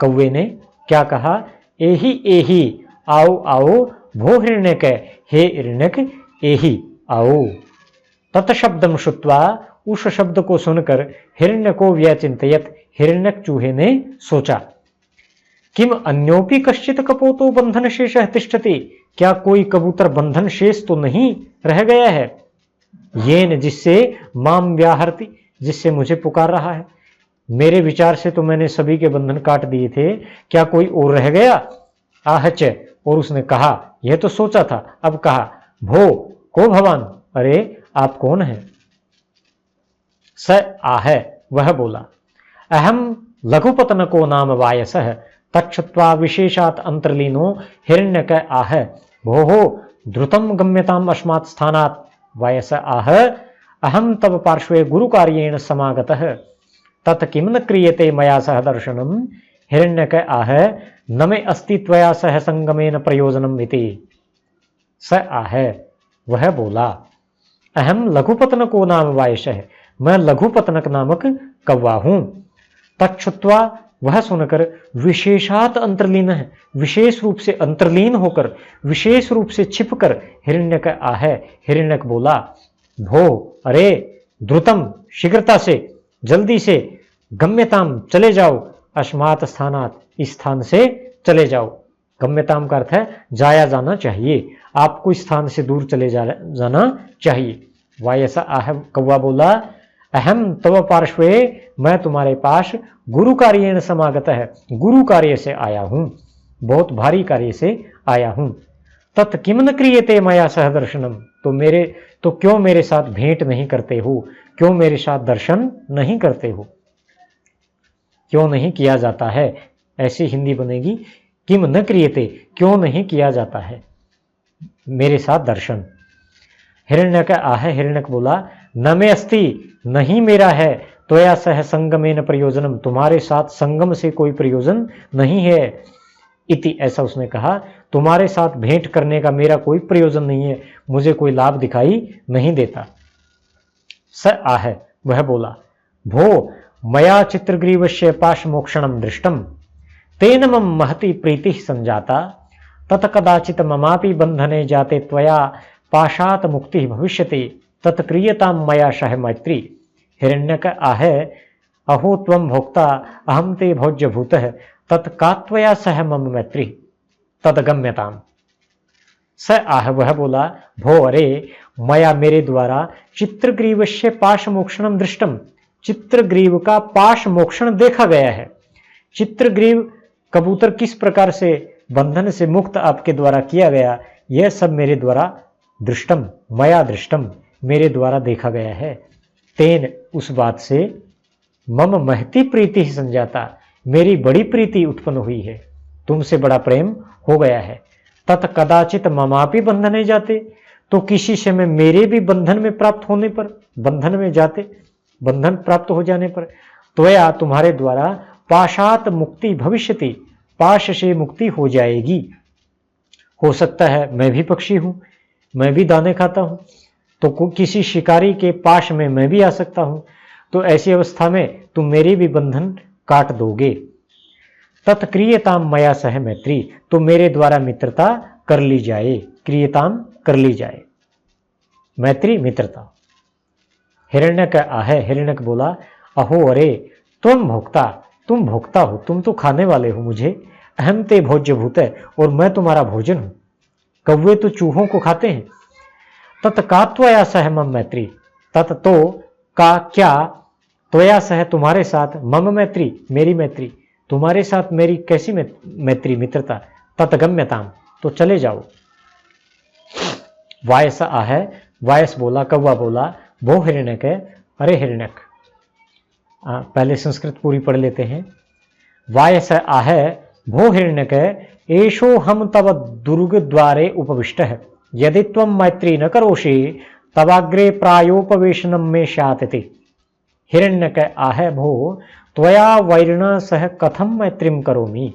S1: कौवे ने क्या कहा? एही एही, आओ आओ भो हिरण्यक, हे हिरण्यक एही आओ। तत्शब्दम श्रुत्वा, उस शब्द को सुनकर हिरण्यको व्यचिन्तयत्, हिरण्यक चूहे ने सोचा, किम अन्योपि कश्चित् कपोतो बंधन शेषः तिष्ठति, क्या कोई कबूतर बंधन शेष तो नहीं रह गया है? येन, जिससे, माम व्याहरति, जिससे मुझे पुकार रहा है। मेरे विचार से तो मैंने सभी के बंधन काट दिए थे, क्या कोई और रह गया? आहच, और उसने कहा, यह तो सोचा था, अब कहा, भो को भवान, अरे आप कौन हैं? स आह, वह बोला, अहम लघुपतनको नाम वायसः तच्छ्रुत्वा विशेषात् अंतर्लीनो हिरण्यक आह भोः द्रुतं गम्यताम् अस्मात् स्थानात्। वायस आह, अहम तव पार्श्वे गुरुकार्येण समागतः तत् किं न क्रियते मया सह दर्शनम्। हिरण्यक आह, न मे अस्ति त्वया सह संगमेन प्रयोजनम् इति। स आह, वह बोला, अहम लघुपतनको नाम वायसः, मैं लघुपतनक नामक कौवा हूं। तच्छ्रुत्वा, वह सुनकर, विशेषात अंतर्लीन है, विशेष रूप से अंतर्लीन होकर, विशेष रूप से छिपकर, हिरण्यक आह, हिरण्यक बोला, भो, अरे, द्रुतम, शीघ्रता से, जल्दी से, गम्यताम, चले जाओ, अस्मात् स्थानात्, इस स्थान से चले जाओ। गम्यताम का अर्थ है जाया जाना चाहिए, आपको इस स्थान से दूर चले जाना चाहिए। वायसा आह, कौवा बोला, अहम तव पार्श्वे, मैं तुम्हारे पास गुरु कार्येण समागत है, गुरु कार्य से आया हूं, बहुत भारी कार्य से आया हूं। तत् किम न क्रियते मया सह दर्शनम, तो क्यों मेरे साथ भेंट नहीं करते हो, क्यों मेरे साथ दर्शन नहीं करते हो, क्यों नहीं किया जाता है? ऐसी हिंदी बनेगी, किम न क्रियते, क्यों नहीं किया जाता है मेरे साथ दर्शन। हिरण्यक आह, हिरण्यक बोला, न मे अस्ति, नहीं मेरा है, त्वया सह संगमेन प्रयोजनम, तुम्हारे साथ संगम से कोई प्रयोजन नहीं है। इति, ऐसा उसने कहा, तुम्हारे साथ भेंट करने का मेरा कोई प्रयोजन नहीं है, मुझे कोई लाभ दिखाई नहीं देता। स आह, वह बोला, भो मया चित्रग्रीवस्य पाशमोक्षणम दृष्टम तेन मम महती प्रीति संजाता तत कदाचित ममापि बंधने जाते त्वया पाशात मुक्ति भविष्यति तत्क्रियताम मया सह मैत्री। हिरण्यक आह, अहो त्वं भोक्ता अहम ते भोज्यभूतः तत्कात्वया सह मम मैत्री तदगम्यताम। स आह, वह बोला, भो, अरे, मया, मेरे द्वारा, चित्रग्रीवस्य पाशमोक्षणम दृष्टम, चित्रग्रीव का पाश मोक्षण देखा गया है। चित्रग्रीव कबूतर किस प्रकार से बंधन से मुक्त आपके द्वारा किया गया, यह सब मेरे द्वारा दृष्टम, मया दृष्टम, मेरे द्वारा देखा गया है। तेन, उस बात से, मम महती प्रीति ही संजाता, मेरी बड़ी प्रीति उत्पन्न हुई है, तुमसे बड़ा प्रेम हो गया है। तत् कदाचित ममापि बंधने जाते, तो किसी समय मेरे भी बंधन में प्राप्त होने पर, बंधन में जाते, बंधन प्राप्त हो जाने पर, त्वया, तुम्हारे द्वारा, पाशात मुक्ति भविष्यति, पाश से मुक्ति हो जाएगी। हो सकता है मैं भी पक्षी हूं, मैं भी दाने खाता हूं, तो किसी शिकारी के पाश में मैं भी आ सकता हूं, तो ऐसी अवस्था में तुम मेरे भी बंधन काट दोगे। तत्क्रियताम मया सह मैत्री, तो मेरे द्वारा मित्रता कर ली जाए, क्रियताम कर ली जाए, मैत्री मित्रता। हिरण्यक आह, हिरण्यक बोला, अहो अरे त्वं भोक्ता, तुम भोक्ता हो, तुम तो खाने वाले हो मुझे। अहम ते भोज्य भूत है, और मैं तुम्हारा भोजन हूं। कौवे तो चूहों को खाते हैं। तत् का त्वया सह मम मैत्री, तत् तो का क्या, त्वया सह तुम्हारे साथ, मम मैत्री मेरी मैत्री, तुम्हारे साथ मेरी कैसी मैत्री मित्रता, तत्गम्यताम तो चले जाओ। वायस आहे, वायस बोला, कौवा बोला, भो हिरण्यक, अरे हिरण्यक। पहले संस्कृत पूरी पढ़ लेते हैं। वायस आहे भो हिरण्यक, एषो हम तव दुर्ग द्वारे उपविष्टः, यदि त्वं मैत्री न करोषि तवाग्रे प्रायोपवेशनम में स्यात्। हिरण्यक आहे भो त्वया वैरिणा सह कथम मैत्रीम करोमि।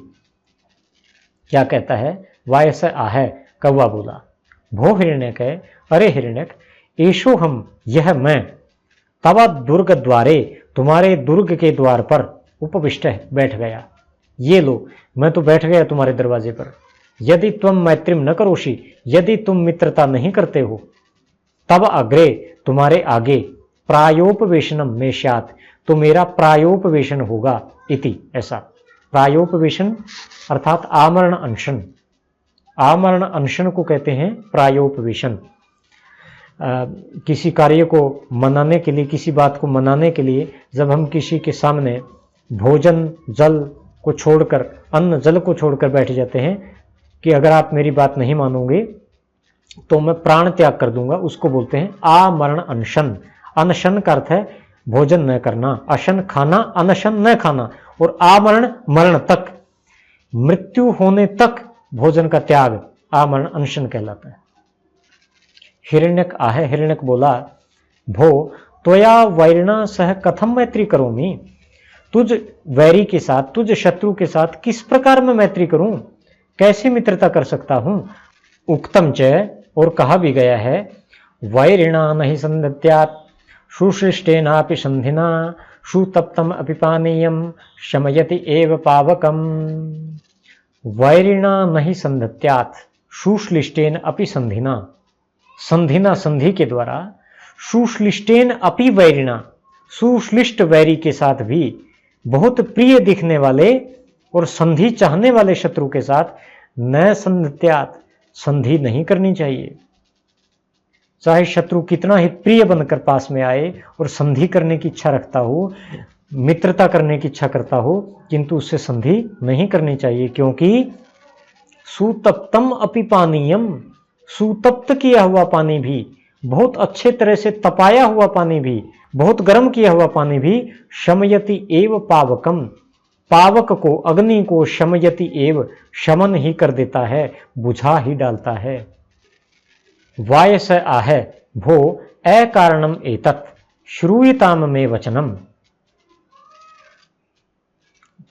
S1: क्या कहता है? वायस आहे, कौवा बोला, भो हिरण्यक, अरे हिरण्यक, एषो हम, यह मैं, तव दुर्ग द्वारे, तुम्हारे दुर्ग के द्वार पर, उपविष्ट है बैठ गया। ये लो, मैं तो बैठ गया तुम्हारे दरवाजे पर। यदि तुम मैत्रीम न करोषि, यदि तुम मित्रता नहीं करते हो, तब अग्रे, तुम्हारे आगे, प्रायोपवेशनम में स्यात्, तो मेरा प्रायोपवेशन होगा। इति, ऐसा। प्रायोपवेशन अर्थात आमरण अनशन। आमरण अनशन को कहते हैं प्रायोपवेशन। किसी कार्य को मनाने के लिए, किसी बात को मनाने के लिए, जब हम किसी के सामने भोजन जल को छोड़कर, अन्न जल को छोड़कर बैठ जाते हैं कि अगर आप मेरी बात नहीं मानोगे तो मैं प्राण त्याग कर दूंगा, उसको बोलते हैं आमरण अनशन। अनशन का अर्थ है भोजन न करना, अशन खाना, अनशन न खाना, और आमरण मरण तक, मृत्यु होने तक भोजन का त्याग आमरण अनशन कहलाता है। हिरण्यक आहे, हिरण्यक बोला, भो त्वया वैरिणा सह कथम मैत्री करोमि, तुझ वैरी के साथ, तुझ शत्रु के साथ किस प्रकार मैं मैत्री करूं, कैसे मित्रता कर सकता हूं। उक्तम च, और कहा भी गया है, वैरिणा नहि संदत्यात् शुश्लिष्टेनापि संधिना, सुतप्तम अपि पानीयम शमयति एव पावकम। वैरिणा नहि संदत्यात् शुश्लिष्टेन अपि संधिना, संधिना संधि के द्वारा, सुश्लिष्टेन अपि वैरिणा, सुश्लिष्ट वैरी के साथ भी, बहुत प्रिय दिखने वाले और संधि चाहने वाले शत्रु के साथ न संध्यात, संधि नहीं करनी चाहिए। चाहे शत्रु कितना ही प्रिय बनकर पास में आए और संधि करने की इच्छा रखता हो, मित्रता करने की इच्छा करता हो, किंतु उससे संधि नहीं करनी चाहिए, क्योंकि सुतप्तम अपि पानीयम, सुतप्त किया हुआ पानी भी, बहुत अच्छे तरह से तपाया हुआ पानी भी, बहुत गर्म किया हुआ पानी भी, शमयति एव पावकम, पावक को, अग्नि को, शमयति एव, शमन ही कर देता है, बुझा ही डालता है। वायस आहे भो अकारणम एतत् श्रूयताम में वचनम।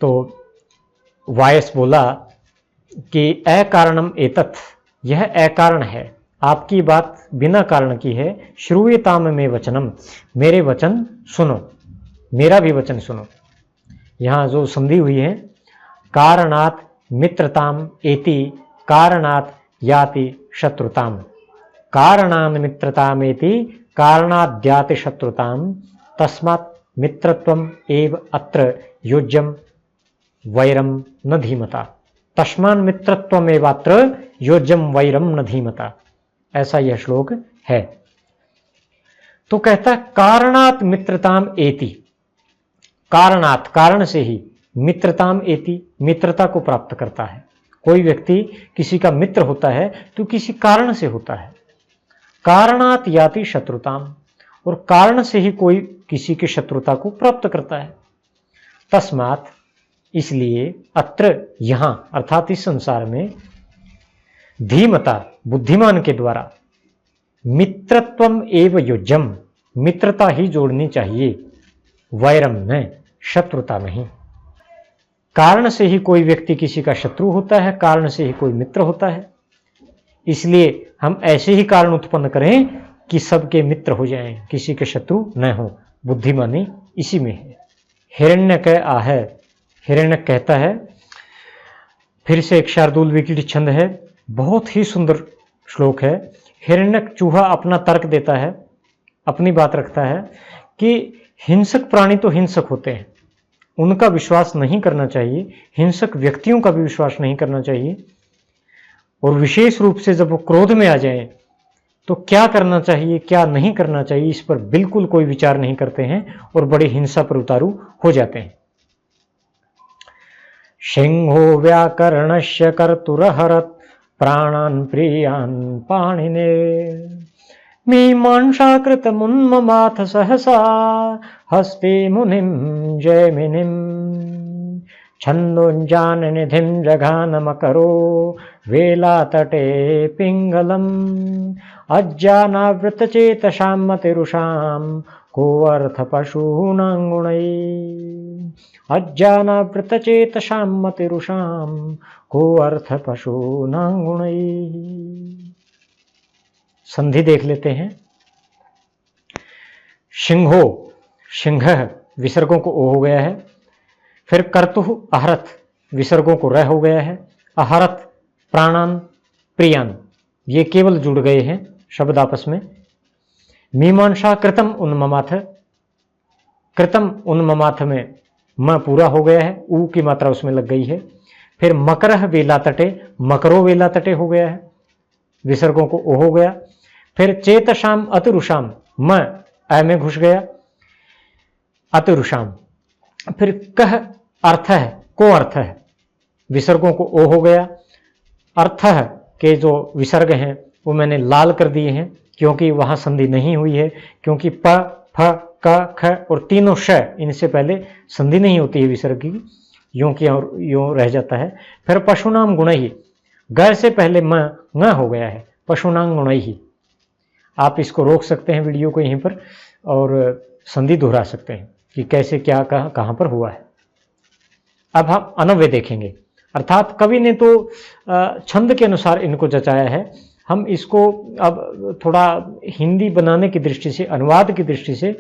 S1: तो वायस बोला कि अकारणम एतत्, यह अकारण है, आपकी बात बिना कारण की है। श्रूयताम में वचनम, मेरे वचन सुनो, मेरा भी वचन सुनो। यहाँ जो संधि हुई है, कारणात् मित्रताम एति, कारणात् याति शत्रुताम, कारणान् मित्रताम एति, कारणाद् याति शत्रुताम, तस्मात् मित्रत्वम एव अत्र योज्यम वैरम न धीमता, तस्मान् मित्रत्वमेवात्र योज्यम वैरम न धीमता, ऐसा यह श्लोक है। तो कहता कारणात् मित्रताम एति, कारणात्, कारण से ही, मित्रताम एति, मित्रता को प्राप्त करता है। कोई व्यक्ति किसी का मित्र होता है तो किसी कारण से होता है। कारणात् याति शत्रुताम, और कारण से ही कोई किसी की शत्रुता को प्राप्त करता है। तस्मात्, इसलिए, अत्र, यहां, अर्थात इस संसार में, धीमता, बुद्धिमान के द्वारा, मित्रत्वम एव योज्यम, मित्रता ही जोड़नी चाहिए, वैरम न, शत्रुता नहीं। कारण से ही कोई व्यक्ति किसी का शत्रु होता है, कारण से ही कोई मित्र होता है। इसलिए हम ऐसे ही कारण उत्पन्न करें कि सबके मित्र हो जाएं, किसी के शत्रु न हो। बुद्धिमानी इसी में है। हिरण्यक आहे, हिरण्यक कहता है, फिर से एक शार्दूल विकट छंद है, बहुत ही सुंदर श्लोक है। हिरण्यक चूहा अपना तर्क देता है, अपनी बात रखता है कि हिंसक प्राणी तो हिंसक होते हैं, उनका विश्वास नहीं करना चाहिए, हिंसक व्यक्तियों का भी विश्वास नहीं करना चाहिए। और विशेष रूप से जब वो क्रोध में आ जाएं तो क्या करना चाहिए क्या नहीं करना चाहिए इस पर बिल्कुल कोई विचार नहीं करते हैं और बड़े हिंसा पर उतारू हो जाते हैं। सिंहो व्याकरणस्य कर्तुरहरत् प्राणान् प्रियान् पाणिने मीमांसा कृतमुन्ममाथ सहसा हस्ते मुनिं जैमिनिं छन्दोञ्जाननिधिं जघानमकरो वेलातटे पिङ्गलम् अज्ञानावृतचेतसां मतिरुषां कोऽर्थपशूनां गुणैः अज्ञानावृतचेतसां मतिरुषां कोऽर्थपशूनां गुणैः। संधि देख लेते हैं। सिंहो, सिंह विसर्गों को ओ हो गया है। फिर कर्तुः अहरत, विसर्गों को र हो गया है। अहरत प्राणान प्रियान, ये केवल जुड़ गए हैं शब्द आपस में। मीमांसा कृतम उन्ममाथ, कृतम उन्ममाथ में म पूरा हो गया है, ऊ की मात्रा उसमें लग गई है। फिर मकरह वेला तटे, मकरो वेला तटे हो गया है, विसर्गों को ओ हो गया। फिर चेतशाम अतिरुषाम, म अ में घुस गया, अतिरुषाम। फिर कह अर्थ है, को अर्थ है, विसर्गों को ओ हो गया। अर्थ के जो विसर्ग हैं वो मैंने लाल कर दिए हैं क्योंकि वहां संधि नहीं हुई है, क्योंकि प फ क ख और तीनों श इनसे पहले संधि नहीं होती है विसर्ग की, यूं की और यूं रह जाता है। फिर पशुनाम गुण ही, ग से पहले म न हो गया है, पशुनाम गुण ही। आप इसको रोक सकते हैं वीडियो को यहीं पर और संधि दोहरा सकते हैं कि कैसे क्या कहां पर हुआ है। अब हम अनव्य देखेंगे, अर्थात कवि ने तो छंद के अनुसार इनको जचाया है। हम इसको अब थोड़ा हिंदी बनाने की दृष्टि से, अनुवाद की दृष्टि से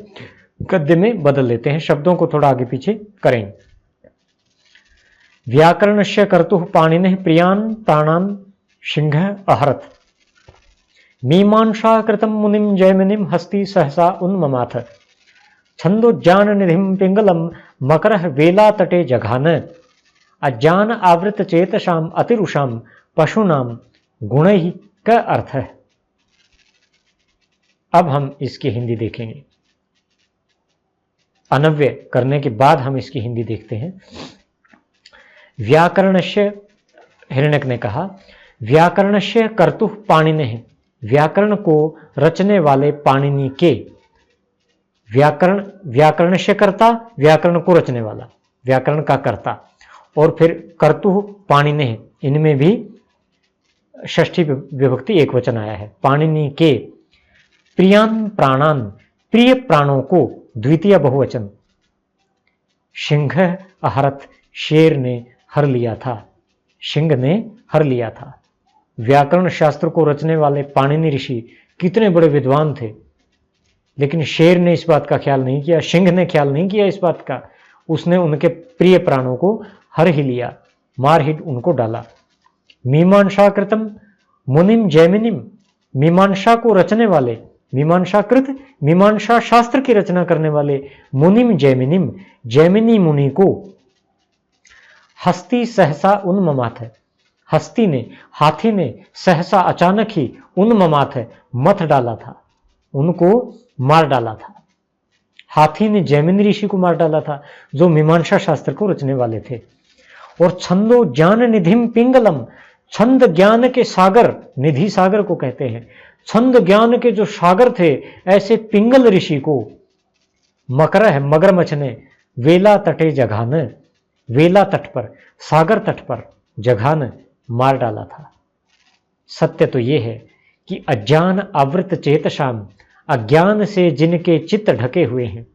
S1: गद्य में बदल लेते हैं, शब्दों को थोड़ा आगे पीछे करेंगे। व्याकरणस्य कर्तुः पाणिनिः प्रियान् प्राणान् सिंहः अहरत् मीमांसा कृतं मुनिं जैमिनिं हस्ति सहसा उन्ममाथ छन्दोज्ञान निधिं पिंगलम मकरः वेला तटे जघान अज्ञान आवृत चेतसाम अतिरुषाम पशुनाम गुणैः का अर्थ है। अब हम इसकी हिंदी देखेंगे। अनव्य करने के बाद हम इसकी हिंदी देखते हैं। व्याकरणस्य, हिरण्यक ने कहा, व्याकरणस्य कर्तुः पाणिनिः, व्याकरण को रचने वाले पाणिनि के। व्याकरण, व्याकरणस्य कर्ता, व्याकरण को रचने वाला, व्याकरण का कर्ता। और फिर कर्तुः पाणिनिः, इनमें भी षष्ठी विभक्ति एक वचन आया है, पाणिनि के। प्रियान प्राणान, प्रिय प्राणों को, द्वितीय बहुवचन। सिंह अहरत, शेर ने हर लिया था, सिंह ने हर लिया था। व्याकरण शास्त्र को रचने वाले पाणिनि ऋषि कितने बड़े विद्वान थे, लेकिन शेर ने इस बात का ख्याल नहीं किया, सिंह ने ख्याल नहीं किया इस बात का। उसने उनके प्रिय प्राणों को हर ही लिया, मार ही उनको डाला। मीमांसा कृतम मुनिम जैमिनिम, मीमांसा को रचने वाले, मीमांसाकृत, मीमांसा शास्त्र की रचना करने वाले मुनिम जैमिनिम, जैमिनी मुनि को। हस्ती सहसा उन्ममाथ है, हस्ती ने, हाथी ने सहसा अचानक ही उन्ममाथ है, मथ डाला था, उनको मार डाला था। हाथी ने जैमिनी ऋषि को मार डाला था जो मीमांसा शास्त्र को रचने वाले थे। और छंदो ज्ञान निधिम पिंगलम, छंद ज्ञान के सागर, निधि सागर को कहते हैं, छंद ज्ञान के जो सागर थे ऐसे पिंगल ऋषि को मकरह, मगरमच्छ ने वेला तटे जघान, वेला तट पर, सागर तट पर, जघान मार डाला था। सत्य तो यह है कि अज्ञान आवृत चेतसाम, अज्ञान से जिनके चित्त ढके हुए हैं,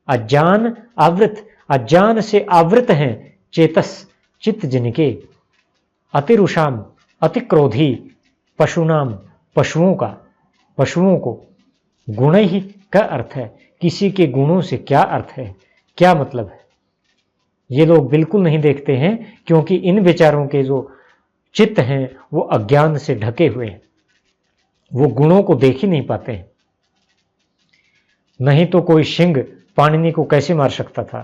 S1: अज्ञान आवृत, अज्ञान से आवृत हैं चेतस, चित्त जिनके, अतिरुषाम, अति क्रोधी, पशुनाम, पशुओं का, पशुओं को, गुण ही का अर्थ है, किसी के गुणों से क्या अर्थ है, क्या मतलब है, ये लोग बिल्कुल नहीं देखते हैं क्योंकि इन विचारों के जो चित्त हैं वो अज्ञान से ढके हुए हैं, वो गुणों को देख ही नहीं पाते हैं। नहीं तो कोई सिंह पाणिनि को कैसे मार सकता था,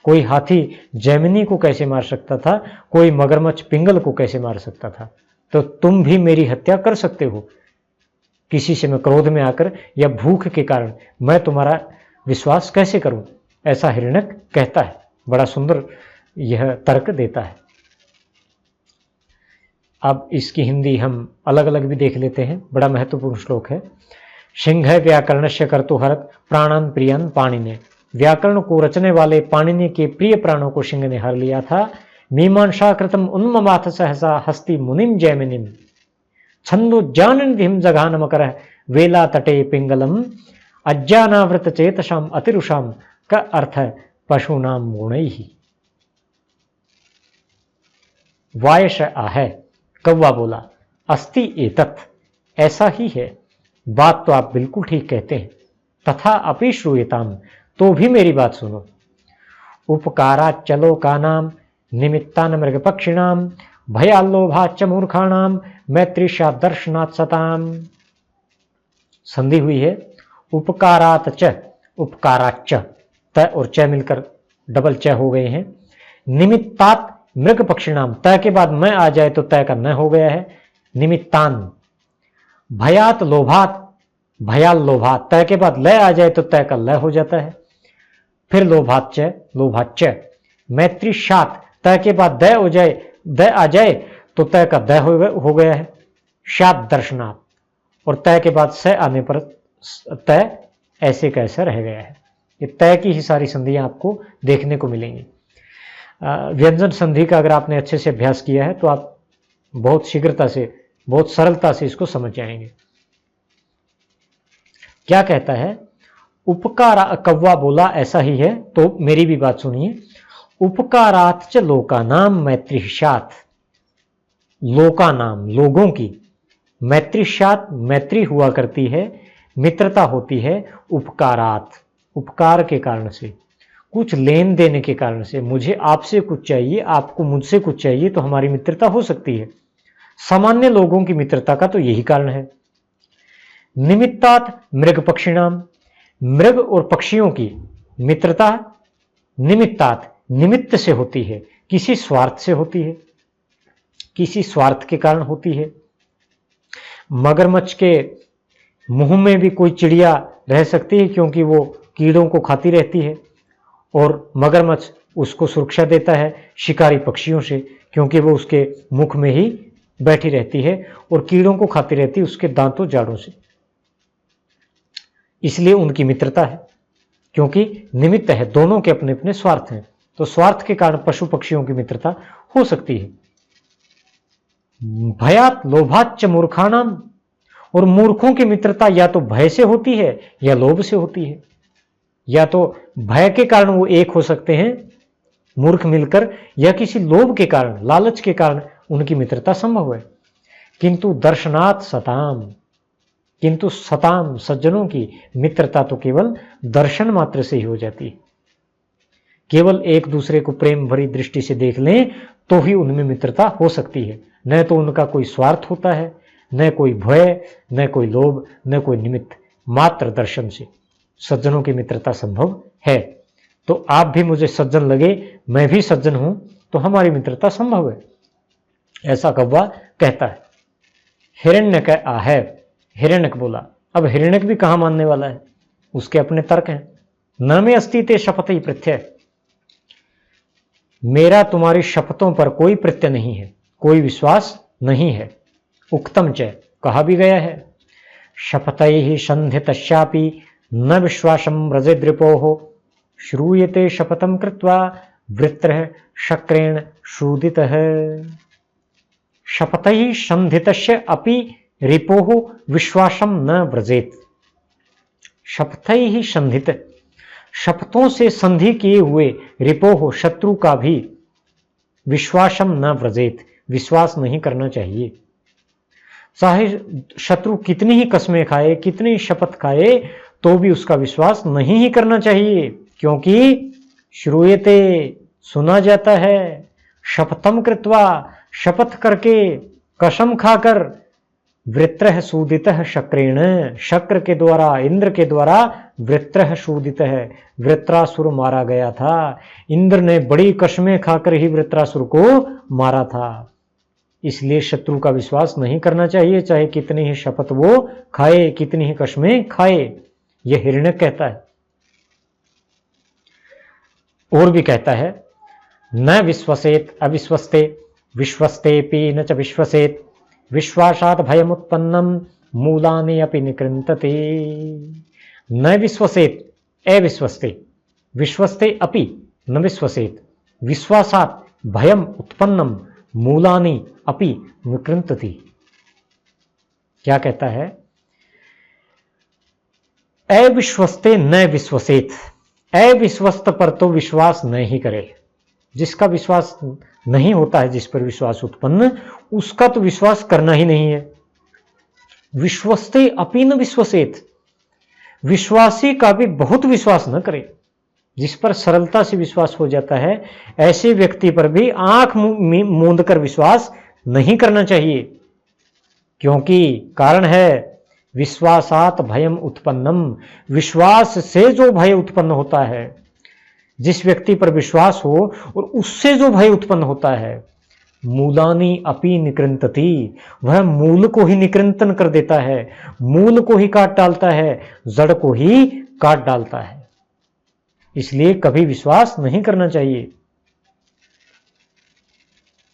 S1: कोई हाथी जैमिनी को कैसे मार सकता था, कोई मगरमच्छ पिंगल को कैसे मार सकता था। तो तुम भी मेरी हत्या कर सकते हो किसी से मैं क्रोध में आकर या भूख के कारण मैं तुम्हारा विश्वास कैसे करूं, ऐसा हिरण्यक कहता है। बड़ा सुंदर यह तर्क देता है। अब इसकी हिंदी हम अलग अलग भी देख लेते हैं, बड़ा महत्वपूर्ण श्लोक है। सिंह व्याकरणस्य कर्तुहरत प्राणान प्रियन पाणिने। व्याकरण को रचने वाले पाणिनि के प्रिय प्राणों को सिंह ने हर लिया था। मीमांसा कृतम उन्ममाथ सहसा हस्ति मुनिम जैमिनीम छन्दोज्जाननिधिम जघान मकर वेला तटे पिंगलम अज्ञानावृत चेतसाम अतिरुषाम का अर्थ है पशुनाम गुणैहि। वायश आहे, कौवा बोला, अस्ति एतत्, ऐसा ही है। बात तो आप बिल्कुल ठीक कहते हैं। तथा अपि श्रूयताम, तो भी मेरी बात सुनो। उपकाराच्च लोकानाम निमित्तान मृगपक्षिणाम भयाल्लोभाच्च मूर्खाणाम मैत्रीशात् दर्शनात् सताम। संधि हुई है उपकारात च, उपकाराच्च, त और च मिलकर डबल च हो गए हैं। निमित्तात मृग पक्षिणाम, त के बाद मैं आ जाए तो त का न हो गया है। निमित्तान, भयात लोभात, भयाल लोभात, त के बाद ल आ जाए तो त का ल हो जाता है। फिर लोभाच्च, लोभाच्च। मैत्रीशात, त के बाद द हो जाए, द आ जाए तो त का द हो गया है। शात दर्शनात्, और त के बाद स आने पर त ऐसे कैसे रह गया है। ये तय की ही सारी संधियां आपको देखने को मिलेंगी। व्यंजन संधि का अगर आपने अच्छे से अभ्यास किया है तो आप बहुत शीघ्रता से, बहुत सरलता से इसको समझ जाएंगे। क्या कहता है, उपकार, कौवा बोला ऐसा ही है, तो मेरी भी बात सुनिए। उपकारात च लोकानाम मैत्रीशात, लोकानाम, लोगों की, मैत्रीशात, मैत्री हुआ करती है, मित्रता होती है। उपकारात, उपकार के कारण से, कुछ लेन देन के कारण से, मुझे आपसे कुछ चाहिए, आपको मुझसे कुछ चाहिए, तो हमारी मित्रता हो सकती है। सामान्य लोगों की मित्रता का तो यही कारण है। निमित्तात मृग पक्षिणाम, मृग और पक्षियों की मित्रता निमित्तात, निमित्त से होती है, किसी स्वार्थ से होती है, किसी स्वार्थ के कारण होती है। मगरमच्छ के मुंह में भी कोई चिड़िया रह सकती है क्योंकि वो कीड़ों को खाती रहती है, और मगरमच्छ उसको सुरक्षा देता है शिकारी पक्षियों से क्योंकि वो उसके मुख में ही बैठी रहती है और कीड़ों को खाती रहती है उसके दांतों जाड़ों से। इसलिए उनकी मित्रता है, क्योंकि निमित्त है, दोनों के अपने अपने स्वार्थ हैं, तो स्वार्थ के कारण पशु पक्षियों की मित्रता हो सकती है। भयात लोभाच्च मूर्खाणाम, और मूर्खों की मित्रता या तो भय से होती है या लोभ से होती है। या तो भय के कारण वो एक हो सकते हैं मूर्ख मिलकर, या किसी लोभ के कारण, लालच के कारण उनकी मित्रता संभव है। किंतु दर्शनात् सताम, किंतु सताम, सज्जनों की मित्रता तो केवल दर्शन मात्र से ही हो जाती है। केवल एक दूसरे को प्रेम भरी दृष्टि से देख लें तो ही उनमें मित्रता हो सकती है। न तो उनका कोई स्वार्थ होता है, न कोई भय, न कोई लोभ, न कोई निमित्त, मात्र दर्शन से सज्जनों की मित्रता संभव है। तो आप भी मुझे सज्जन लगे, मैं भी सज्जन हूं, तो हमारी मित्रता संभव है, ऐसा कौवा कहता है। हिरण्यक आहे, हिरण्यक बोला। अब हिरण्यक भी कहां मानने वाला है, उसके अपने तर्क हैं। न में अस्ति ते शपथ ही प्रत्यय, मेरा तुम्हारी शपथों पर कोई प्रत्यय नहीं है, कोई विश्वास नहीं है। उक्तम च, कहा भी गया है, शपथैहि संधितश्चापि न विश्वासं व्रजेद्रिपोः श्रूयते शपथं कृत्वा वृत्रः शक्रेण शूदितः। शपथैहि संधितस्य अपि रिपोः विश्वासं न व्रजेत। शपथैहि संधित, शपथों से संधि किए हुए, रिपोः, शत्रु का भी, विश्वासम न व्रजेत, विश्वास नहीं करना चाहिए। चाहे शत्रु कितनी ही कस्में खाए, कितनी शपथ खाए, तो भी उसका विश्वास नहीं ही करना चाहिए, क्योंकि श्रूयते, सुना जाता है, शपथम कृत्वा, शपथ करके, कसम खाकर, वृत्रः सूदितः शक्रेण, शक्र के द्वारा, इंद्र के द्वारा वृत्रः सूदितः, वृत्रासुर मारा गया था। इंद्र ने बड़ी कसमें खाकर ही वृत्रासुर को मारा था। इसलिए शत्रु का विश्वास नहीं करना चाहिए, चाहे कितनी ही शपथ वो खाए, कितनी ही कसमें खाए। यह हिरण्यक कहता है। और भी कहता है, न विश्वसेत अविश्वस्ते, विश्वस्तेपि न च विश्वसेत, विश्वासात् भयमुत्पन्नम मूलानि अपि निकृन्तते। न विश्वसेत अविश्वस्ते, विश्वस्ते अपि न विश्वसेत, विश्वासात् भयम उत्पन्नम मूलानि अपि निकृन्तति। क्या कहता है? अविश्वस्ते न विश्वसेत, अविश्वस्त पर तो विश्वास नहीं करे। जिसका विश्वास नहीं होता है, जिस पर विश्वास उत्पन्न, उसका तो विश्वास करना ही नहीं है। विश्वस्ते अपि न विश्वसेत, विश्वासी का भी बहुत विश्वास न करे। जिस पर सरलता से विश्वास हो जाता है, ऐसे व्यक्ति पर भी आंख मूंद कर विश्वास नहीं करना चाहिए। क्योंकि कारण है विश्वासात भयम उत्पन्नम, विश्वास से जो भय उत्पन्न होता है, जिस व्यक्ति पर विश्वास हो और उससे जो भय उत्पन्न होता है, मूलानी अपि निकृन्तति, वह मूल को ही निकृंतन कर देता है, मूल को ही काट डालता है, जड़ को ही काट डालता है। इसलिए कभी विश्वास नहीं करना चाहिए।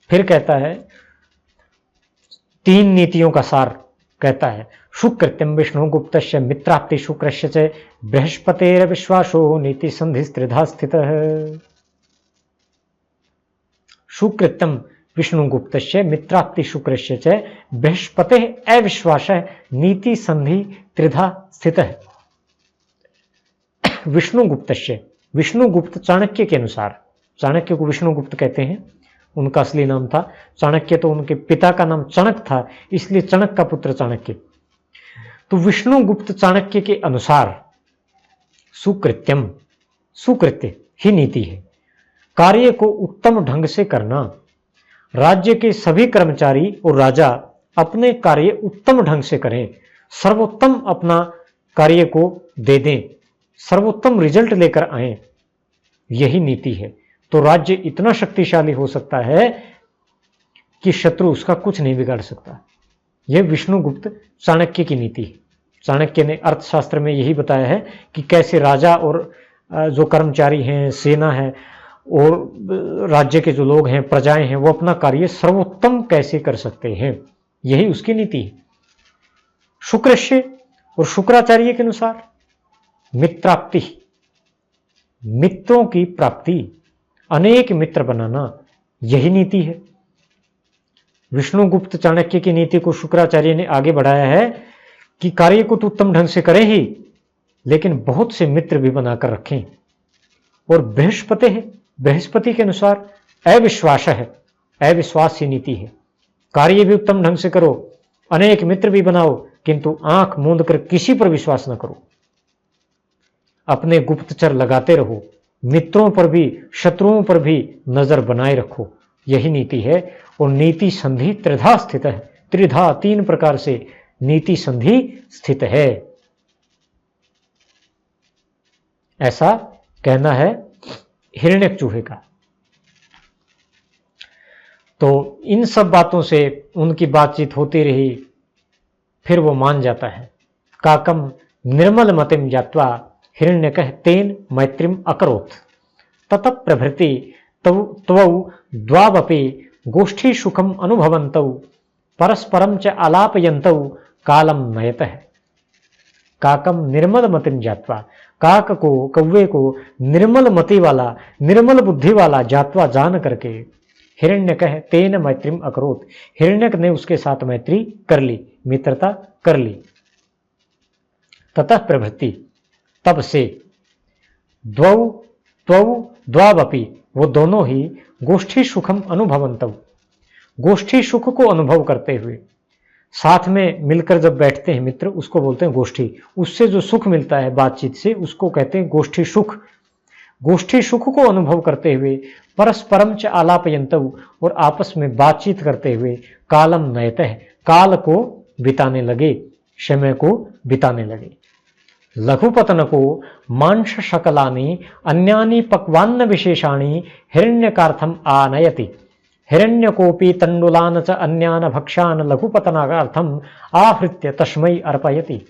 S1: फिर कहता है, तीन नीतियों का सार कहता है, शुकृत्यम विष्णु गुप्तस्य मित्राप्ति शुक्रस्य च बृहस्पतेर विश्वासो नीति संधि त्रिधा स्थितः। शुकृत्यम विष्णु गुप्तस्य मित्राप्ति शुक्रस्य च बृहस्पते अविश्वासः नीति संधि त्रिधा स्थितः। विष्णु गुप्तस्य, विष्णु गुप्त चाणक्य के अनुसार, चाणक्य को विष्णु गुप्त कहते हैं, उनका असली नाम था चाणक्य, तो उनके पिता का नाम चणक था, इसलिए चणक का पुत्र चाणक्य। तो विष्णु गुप्त चाणक्य के अनुसार सुकृत्यम, सुकृत्य ही नीति है। कार्य को उत्तम ढंग से करना, राज्य के सभी कर्मचारी और राजा अपने कार्य उत्तम ढंग से करें, सर्वोत्तम अपना कार्य को दे दें, सर्वोत्तम रिजल्ट लेकर आए, यही नीति है। तो राज्य इतना शक्तिशाली हो सकता है कि शत्रु उसका कुछ नहीं बिगाड़ सकता। यह विष्णुगुप्त चाणक्य की नीति है। चाणक्य ने अर्थशास्त्र में यही बताया है कि कैसे राजा और जो कर्मचारी हैं, सेना है और राज्य के जो लोग हैं, प्रजाएं हैं, वो अपना कार्य सर्वोत्तम कैसे कर सकते हैं, यही उसकी नीति है। शुक्रस्य और शुक्राचार्य के अनुसार मित्राप्ति, मित्रों की प्राप्ति, अनेक मित्र बनाना, यही नीति है। विष्णुगुप्त चाणक्य की नीति को शुक्राचार्य ने आगे बढ़ाया है कि कार्य को तो उत्तम ढंग से करें ही, लेकिन बहुत से मित्र भी बनाकर रखें। और बृहस्पति है, बृहस्पति के अनुसार अविश्वास है, अविश्वास ही नीति है। कार्य भी उत्तम ढंग से करो, अनेक मित्र भी बनाओ, किंतु आंख मूंद कर किसी पर विश्वास न करो। अपने गुप्तचर लगाते रहो, मित्रों पर भी शत्रुओं पर भी नजर बनाए रखो, यही नीति है। और नीति संधि त्रिधा स्थित है, त्रिधा तीन प्रकार से नीति संधि स्थित है, ऐसा कहना है हिरण्यक चूहे का। तो इन सब बातों से उनकी बातचीत होती रही, फिर वो मान जाता है। काकम निर्मल मतिम जात्वा हिरण्यकः तेन मैत्रीम अकरोत् ततः प्रभृति त्वौ द्वावपि गोष्ठी सुखम अनुभवन्तौ परस्परम च आलापयन्तौ कालम नयतः। काकम निर्मल मतिम जात्वा, काक को, कौवे को निर्मल मति वाला, निर्मल बुद्धि वाला जात्वा जान करके हिरण्यकः तेन मैत्रीम अकरोत्, हिरण्यक ने उसके साथ मैत्री कर ली, मित्रता कर ली। ततः प्रभृति, तब से, द्वावपि, वो दोनों ही गोष्ठी सुखम अनुभवन्तौ, गोष्ठी सुख को अनुभव करते हुए, साथ में मिलकर जब बैठते हैं मित्र, उसको बोलते हैं गोष्ठी। उससे जो सुख मिलता है बातचीत से, उसको कहते हैं गोष्ठी सुख। गोष्ठी सुख को अनुभव करते हुए परस्परम च आलापयन्तौ, और आपस में बातचीत करते हुए कालम नयतः, काल को बिताने लगे, समय को बिताने लगे। लघुपतन को मांस शकलानि अन्यानि पक्वान्न विशेषाणि हिरण्यकार्थम आनयति। हिरण्यकोपि तंडुलान च अन्यान भक्षान लघुपतनार्थम आहृत्य तस्मै अर्पयति।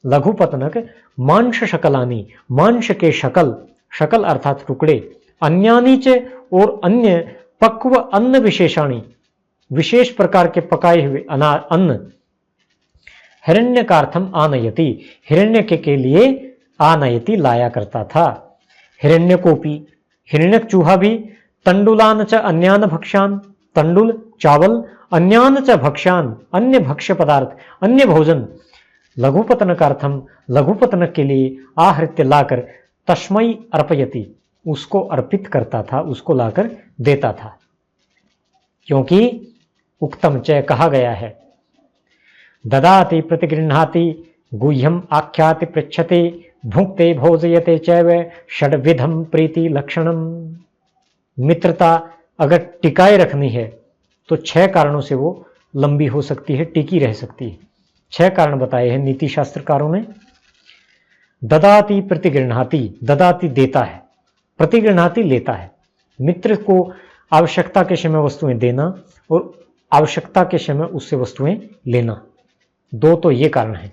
S1: लघुपतनक मांस शकलानि, मांस के शकल, शकल अर्थात टुकड़े, अन्यानि च और अन्य पक्व अन्न विशेषाणि, विशेष प्रकार के पकाए हुए अन्न, हिरण्यकार्थम आनयति, हिरण्य के लिए आनयति लाया करता था। हिरण्यकोपि, हिरण्यक चूहा भी, तंडुलान च अन्यान भक्षान, तंडुल चावल, अन्यान च भक्षान अन्य भक्ष्य पदार्थ, अन्य भोजन, लघुपतनकार्थम लघुपतन के लिए आहृत्य लाकर तस्मै अर्पयति उसको अर्पित करता था, उसको लाकर देता था। क्योंकि उक्तम च कहा गया है, ददाति प्रतिगृह्णाति गुह्यम आख्याति पृच्छते भुक्ते भोजयते चैव षड्विधम प्रीति लक्षणम। मित्रता अगर टिकाए रखनी है तो 6 कारणों से वो लंबी हो सकती है, टिकी रह सकती है। 6 कारण बताए हैं नीति शास्त्रकारों ने। ददाति प्रतिगृह्णाति, ददाति देता है, प्रतिगृह्णाति लेता है। मित्र को आवश्यकता के समय वस्तुएं देना और आवश्यकता के समय उससे वस्तुएं लेना, 2 तो ये कारण है।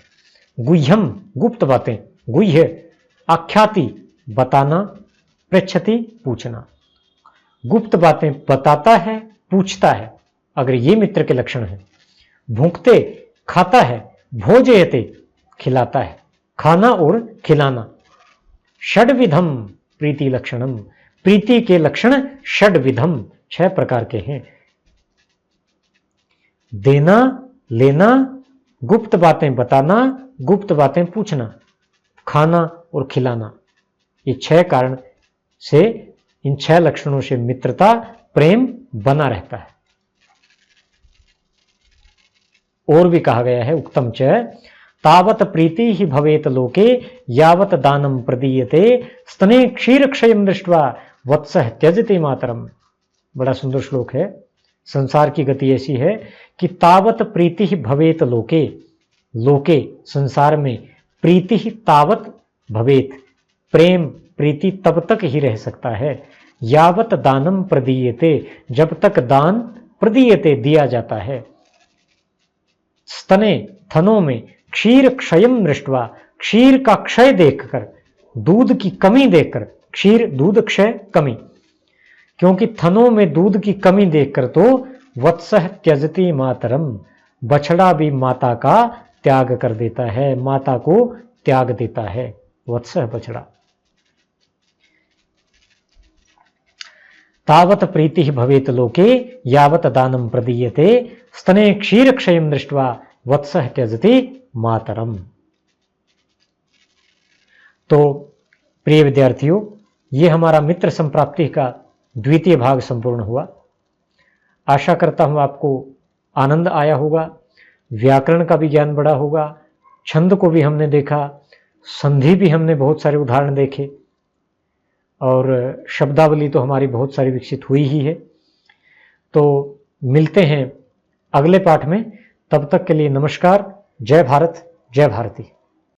S1: गुह्यम गुप्त बातें, गुह्य आख्याति बताना, पृच्छति पूछना, गुप्त बातें बताता है, पूछता है, अगर ये मित्र के लक्षण हैं। भूखते खाता है, भोजयते खिलाता है, खाना और खिलाना। षड्विधम प्रीति लक्षणम, प्रीति के लक्षण षड्विधम 6 प्रकार के हैं। देना, लेना, गुप्त बातें बताना, गुप्त बातें पूछना, खाना और खिलाना। ये 6 कारण से, इन 6 लक्षणों से मित्रता, प्रेम बना रहता है। और भी कहा गया है, उक्तम च तावत प्रीति ही भवेत लोके यावत दानम प्रदीयते स्तने क्षीर क्षयम दृष्ट्वा वत्सः त्यजति मातरम। बड़ा सुंदर श्लोक है। संसार की गति ऐसी है कि तावत प्रीति ही भवेत लोके, लोके संसार में, प्रीति ही तावत भवेत, प्रेम प्रीति तब तक ही रह सकता है, यावत दानम प्रदीयते, जब तक दान प्रदीयते दिया जाता है, स्तने थनों में, क्षीर क्षयम दृष्ट्वा, क्षीर का क्षय देखकर, दूध की कमी देखकर, क्षीर दूध, क्षय कमी, क्योंकि थनों में दूध की कमी देखकर तो वत्सः त्यजति मातरम, बछड़ा भी माता का त्याग कर देता है, माता को त्याग देता है, वत्सः बछड़ा। तावत प्रीति भवेत लोके यावत दानम प्रदीयते स्तने क्षीर क्षयम दृष्ट्वा वत्सः त्यजति मातरम। तो प्रिय विद्यार्थियों, ये हमारा मित्र संप्राप्ति का द्वितीय भाग संपूर्ण हुआ। आशा करता हूं आपको आनंद आया होगा, व्याकरण का भी ज्ञान बढ़ा होगा, छंद को भी हमने देखा, संधि भी हमने बहुत सारे उदाहरण देखे, और शब्दावली तो हमारी बहुत सारी विकसित हुई ही है। तो मिलते हैं अगले पाठ में, तब तक के लिए नमस्कार। जय भारत, जय भारती।